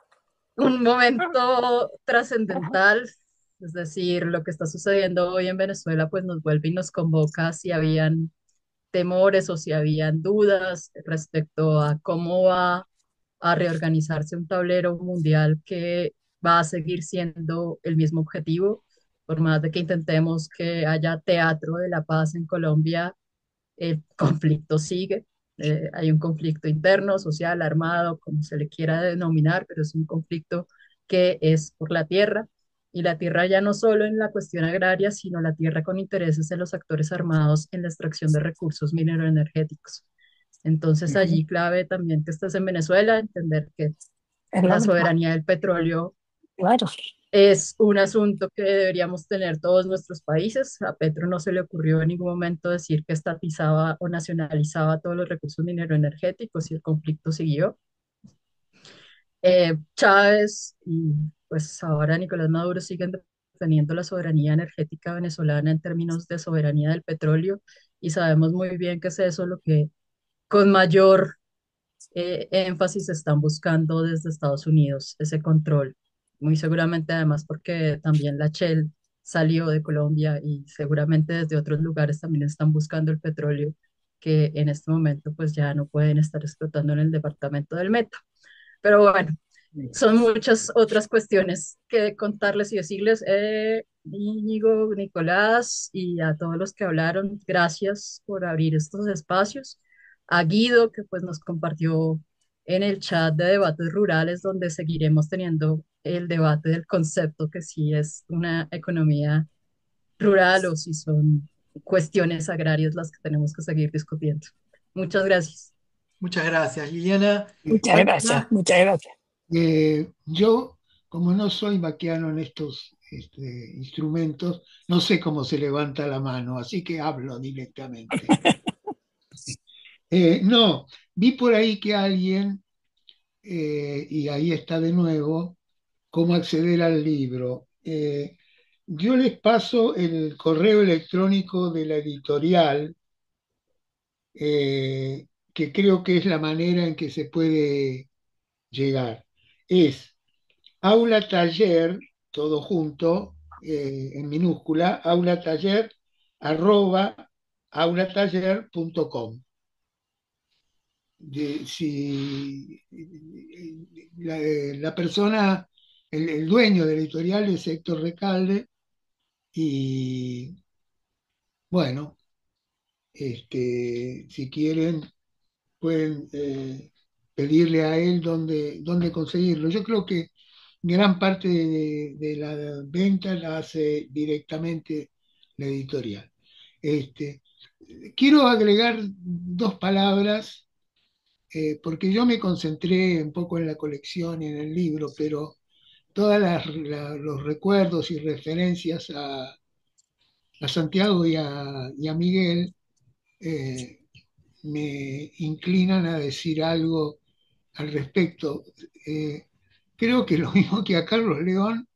Speaker 12: un momento trascendental, es decir, lo que está sucediendo hoy en Venezuela, pues nos vuelve y nos convoca si habían temores o si habían dudas respecto a cómo va a reorganizarse un tablero mundial que va a seguir siendo el mismo objetivo, por más de que intentemos que haya teatro de la paz en Colombia, el conflicto sigue. Hay un conflicto interno, social, armado, como se le quiera denominar, pero es un conflicto que es por la tierra. Y la tierra ya no solo en la cuestión agraria, sino la tierra con intereses de los actores armados en la extracción de recursos mineroenergéticos. Entonces
Speaker 1: Ujú.
Speaker 12: allí clave también que estás en Venezuela, entender que
Speaker 1: Es lo
Speaker 12: la
Speaker 1: mismo.
Speaker 12: soberanía del petróleo
Speaker 1: Claro.
Speaker 12: es un asunto que deberíamos tener todos nuestros países. A Petro no se le ocurrió en ningún momento decir que estatizaba o nacionalizaba todos los recursos mineroenergéticos y el conflicto siguió. Chávez y pues ahora Nicolás Maduro siguen defendiendo la soberanía energética venezolana en términos de soberanía del petróleo y sabemos muy bien que es eso lo que con mayor énfasis están buscando desde Estados Unidos, ese control muy seguramente además porque también la Shell salió de Colombia y seguramente desde otros lugares también están buscando el petróleo que en este momento pues ya no pueden estar explotando en el departamento del Meta. Pero bueno, son muchas otras cuestiones que contarles y decirles. Íñigo, Nicolás y a todos los que hablaron, gracias por abrir estos espacios. A Guido, que pues nos compartió en el chat de debates rurales, donde seguiremos teniendo el debate del concepto que si es una economía rural o si son cuestiones agrarias las que tenemos que seguir discutiendo. Muchas gracias.
Speaker 2: Muchas gracias, Liliana.
Speaker 1: Muchas
Speaker 2: Bueno,
Speaker 1: gracias, muchas gracias.
Speaker 4: Yo, como no soy vaquiano en estos instrumentos, no sé cómo se levanta la mano, así que hablo directamente. No, vi por ahí que alguien, y ahí está de nuevo, cómo acceder al libro. Yo les paso el correo electrónico de la editorial, que creo que es la manera en que se puede llegar. Es aula taller, todo junto, en minúscula, aulataller, arroba, aulataller.com. Si la persona, el dueño de la editorial es Héctor Recalde, y bueno, si quieren pueden pedirle a él dónde conseguirlo. Yo creo que gran parte de la venta la hace directamente la editorial. Este, Quiero agregar dos palabras, porque yo me concentré un poco en la colección y en el libro, pero todos los recuerdos y referencias a Santiago y a Miguel eh, me inclinan a decir algo al respecto. Creo que lo mismo que a Carlos León,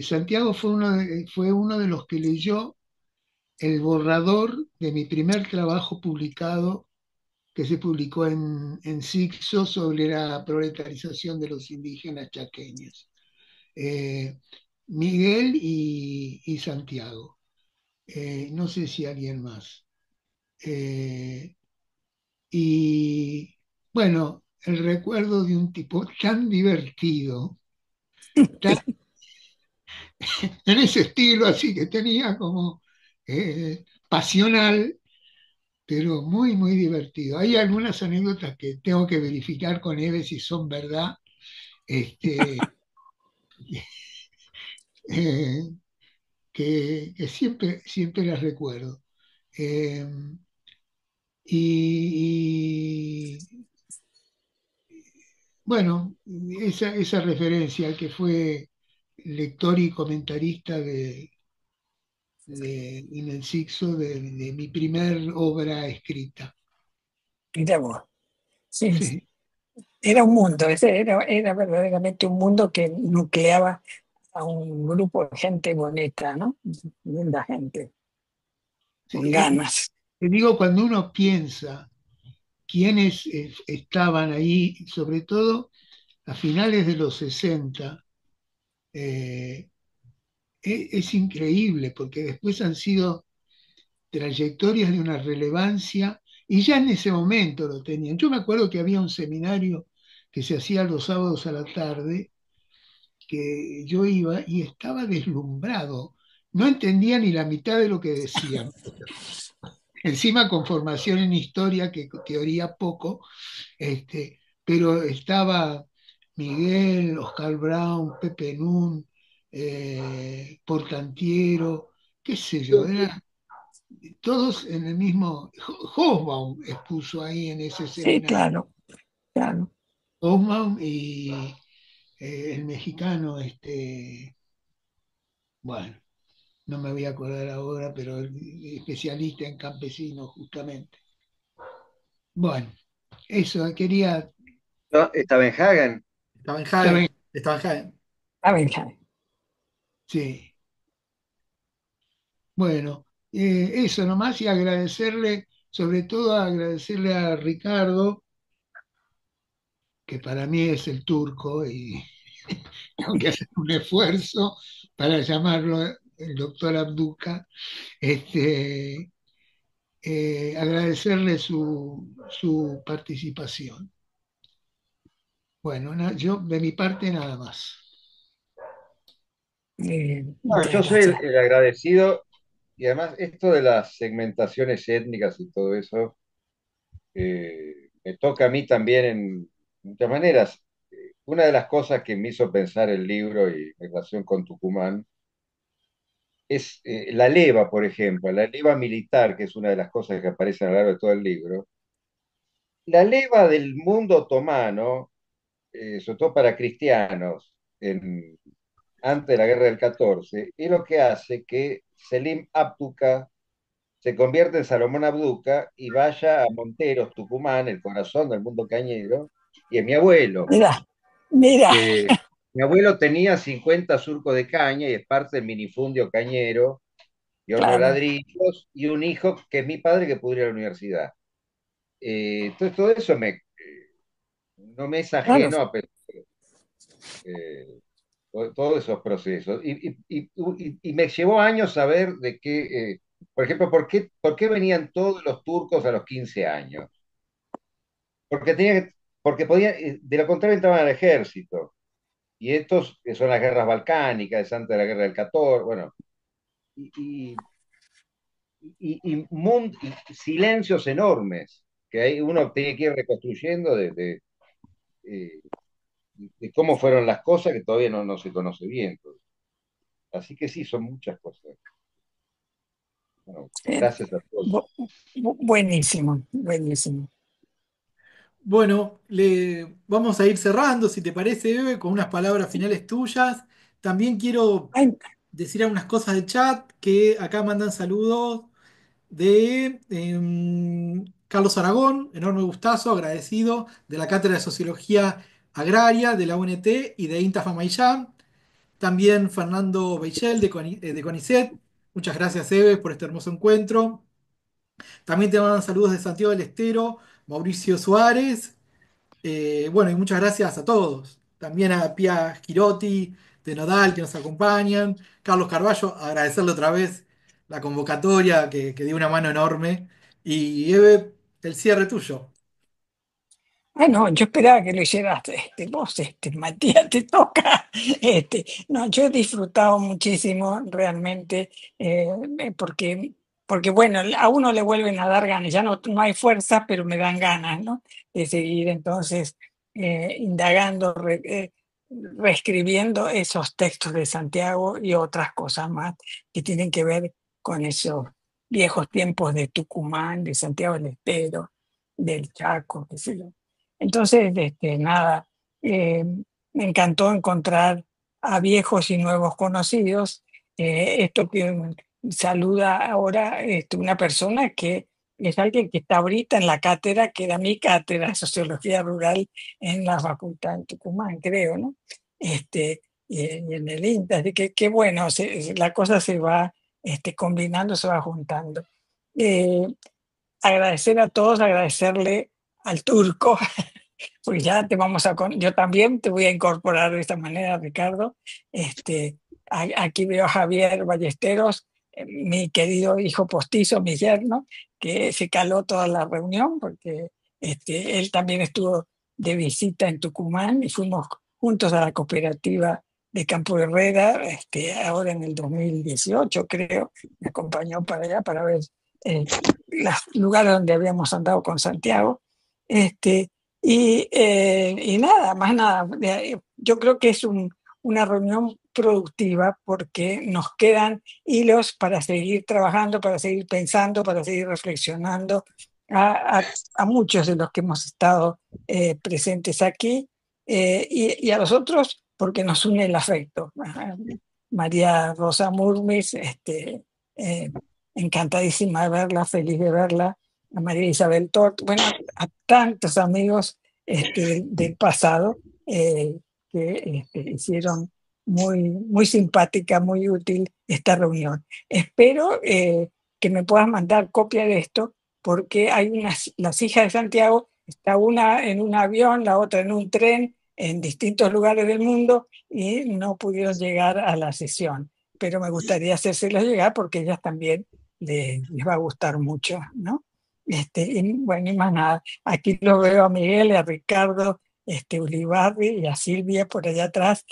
Speaker 4: Santiago fue uno de los que leyó el borrador de mi primer trabajo publicado, que se publicó en Sixo sobre la proletarización de los indígenas chaqueños. Eh, Miguel y Santiago. No sé si alguien más. Eh, y bueno, el recuerdo de un tipo tan divertido, tan en ese estilo así que tenía como pasional, pero muy, muy divertido. Hay algunas anécdotas que tengo que verificar con Eve si son verdad, este, eh, que siempre, siempre las recuerdo. Eh, y bueno, esa referencia que fue lector y comentarista en el Sixo de mi primer obra escrita.
Speaker 1: Mira vos. Sí,
Speaker 4: Sí,
Speaker 1: era un mundo, era verdaderamente un mundo que nucleaba a un grupo de gente bonita, ¿no? Linda gente,
Speaker 4: sí.
Speaker 1: con ganas.
Speaker 4: Te digo, cuando uno piensa quiénes estaban ahí, sobre todo a finales de los 60, eh, es increíble, porque después han sido trayectorias de una relevancia, y ya en ese momento lo tenían. Yo me acuerdo que había un seminario que se hacía los sábados a la tarde, que yo iba y estaba deslumbrado. No entendía ni la mitad de lo que decían. Encima con formación en historia, que teoría poco, pero estaba Miguel, Oscar Brown, Pepe Nun, Portantiero, qué sé yo, todos en el mismo. Hobsbawm expuso ahí en ese
Speaker 1: Sí,
Speaker 4: seminario.
Speaker 1: claro, claro.
Speaker 4: Hobsbawm y el mexicano, bueno, no me voy a acordar ahora, pero el especialista en campesinos, justamente. Bueno, eso quería.
Speaker 5: No, estaba en Hagen.
Speaker 2: Estaba en
Speaker 4: Estaba
Speaker 2: Hagen.
Speaker 4: en-
Speaker 2: Estaba en Hagen.
Speaker 1: A ver, Jaime.
Speaker 4: Sí, bueno, eso nomás, y agradecerle, sobre todo agradecerle a Ricardo, que para mí es el turco, y tengo que hacer un esfuerzo para llamarlo el doctor Abduca, este, agradecerle su participación. Bueno, yo de mi parte nada más.
Speaker 5: Bueno, yo
Speaker 1: Muchas
Speaker 5: soy
Speaker 1: gracias.
Speaker 5: el agradecido y además esto de las segmentaciones étnicas y todo eso me toca a mí también en muchas maneras. Una de las cosas que me hizo pensar el libro y en relación con Tucumán es la leva, por ejemplo, la leva militar, que es una de las cosas que aparece a lo largo de todo el libro. La leva del mundo otomano, sobre todo para cristianos, antes de la guerra del 14, es lo que hace que Selim Abduqa se convierte en Salomón Abduqa y vaya a Monteros, Tucumán, el corazón del mundo cañero, y es mi abuelo.
Speaker 1: Mira, mira.
Speaker 5: Mi abuelo tenía 50 surcos de caña y es parte del minifundio cañero y horno de
Speaker 1: Claro.
Speaker 5: ladrillos, y un hijo que es mi padre que pudo ir a la universidad. Entonces todo eso no me es
Speaker 1: Claro.
Speaker 5: ajeno a pensar todos esos procesos. Y me llevó años saber de qué, por ejemplo, por qué venían todos los turcos a los 15 años. Porque, porque podían, de lo contrario entraban al ejército. Y estos, que son las guerras balcánicas, antes de la guerra del 14, bueno, y, y silencios enormes, que ahí uno tiene que ir reconstruyendo eh, de cómo fueron las cosas que todavía no se conoce bien. Así que sí, son muchas cosas. Bueno, gracias a todos.
Speaker 1: Buenísimo, buenísimo.
Speaker 2: Bueno, vamos a ir cerrando, si te parece, Eve, con unas palabras finales tuyas. También quiero decir algunas cosas del chat, que acá mandan saludos de Carlos Aragón, enorme gustazo, agradecido, de la Cátedra de Sociología Agraria de la UNT y de INTA FAMAILLAM. También Fernando Beichel de CONICET. Muchas gracias, Eve, por este hermoso encuentro. También te mandan saludos de Santiago del Estero, Mauricio Suárez. Bueno, y muchas gracias a todos. También a Pia Girotti, de Nodal, que nos acompañan. Carlos Carballo, agradecerle otra vez la convocatoria, que dio una mano enorme. Y Eve, el cierre tuyo.
Speaker 1: No, yo esperaba que lo hicieras vos, Matías, te toca. No, yo he disfrutado muchísimo realmente, porque bueno, a uno le vuelven a dar ganas, ya no hay fuerza, pero me dan ganas, ¿no? De seguir entonces indagando, reescribiendo esos textos de Santiago y otras cosas más que tienen que ver con esos viejos tiempos de Tucumán, de Santiago del Estero, del Chaco, qué sé yo. Entonces, nada, me encantó encontrar a viejos y nuevos conocidos. Esto que saluda ahora una persona que es alguien que está ahorita en la cátedra, que era mi cátedra de Sociología Rural en la Facultad de Tucumán, creo, ¿no? Y en el INTA, así que qué bueno, la cosa se va combinando, se va juntando. Eh, Agradecer a todos, agradecerle al turco, porque ya yo también te voy a incorporar de esta manera, Ricardo. Aquí veo a Javier Ballesteros, mi querido hijo postizo, mi yerno, que se caló toda la reunión, porque él también estuvo de visita en Tucumán y fuimos juntos a la cooperativa de Campo Herrera, ahora en el 2018, creo, me acompañó para allá para ver los lugares donde habíamos andado con Santiago. Y nada, más nada. Yo creo que es una reunión productiva porque nos quedan hilos para seguir trabajando, para seguir pensando, para seguir reflexionando a muchos de los que hemos estado presentes aquí y a los otros porque nos une el afecto. María Rosa Murmis, encantadísima de verla, feliz de verla. A María Isabel Tort, bueno, a tantos amigos del pasado que hicieron muy simpática, muy útil esta reunión. Espero que me puedas mandar copia de esto, porque hay las hijas de Santiago, está una en un avión, la otra en un tren, en distintos lugares del mundo y no pudieron llegar a la sesión. Pero me gustaría hacérselos llegar porque ellas también les va a gustar mucho, ¿no? Y bueno, y más nada. Aquí lo veo a Miguel, a Ricardo, Ulibarri y a Silvia por allá atrás.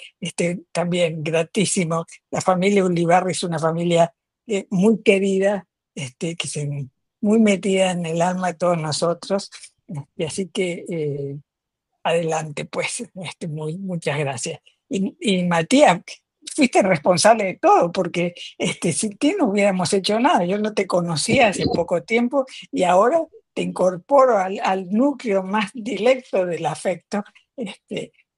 Speaker 1: También gratísimo. La familia Ulibarri es una familia muy querida, que se muy metida en el alma de todos nosotros. Y así que adelante, pues, muchas gracias. Y Matías, fuiste responsable de todo, porque sin ti no hubiéramos hecho nada. Yo no te conocía hace poco tiempo y ahora te incorporo al núcleo más directo del afecto,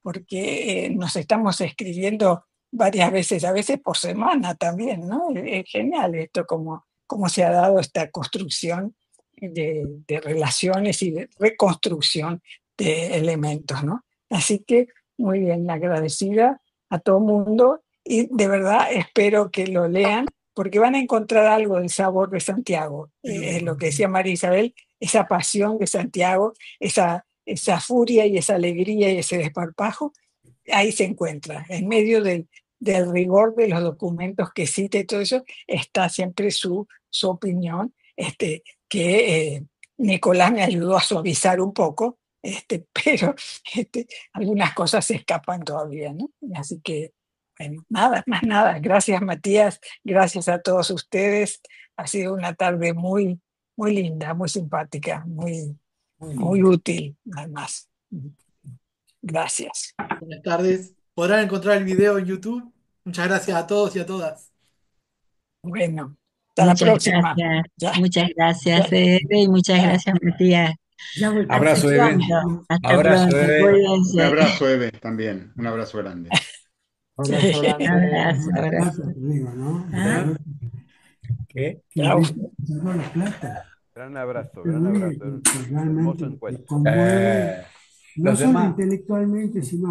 Speaker 1: porque nos estamos escribiendo varias veces, a veces por semana también, ¿no? Es genial esto, cómo se ha dado esta construcción de relaciones y de reconstrucción de elementos, ¿no? Así que muy bien, agradecida a todo mundo y de verdad espero que lo lean porque van a encontrar algo del sabor de Santiago. Es lo que decía María Isabel, esa pasión de Santiago, esa furia y esa alegría y ese desparpajo, ahí se encuentra. En medio del rigor de los documentos que cita y todo eso, está siempre su opinión, que Nicolás me ayudó a suavizar un poco, pero algunas cosas se escapan todavía, ¿no? Así que, bueno, nada, más nada. Gracias, Matías, gracias a todos ustedes. Ha sido una tarde muy, muy linda, muy simpática, muy útil, además. Gracias.
Speaker 2: Buenas tardes. Podrán encontrar el video en YouTube. Muchas gracias a todos y a todas.
Speaker 1: Bueno, hasta la próxima. Ya.
Speaker 8: Muchas gracias, Eve, y muchas gracias, Matías.
Speaker 6: Abrazo,
Speaker 8: Hasta
Speaker 6: Eve.
Speaker 8: pronto. Hasta
Speaker 6: Abrazo,
Speaker 8: pronto.
Speaker 6: Eve.
Speaker 8: Cuídense.
Speaker 6: Un abrazo, Eve, también. Un abrazo grande.
Speaker 11: Abrazo grande.
Speaker 8: Abrazo.
Speaker 13: ¿Qué?
Speaker 1: Chao.
Speaker 14: Gran abrazo, hermoso encuentro.
Speaker 13: Los
Speaker 15: No solo
Speaker 13: demás.
Speaker 15: intelectualmente, sino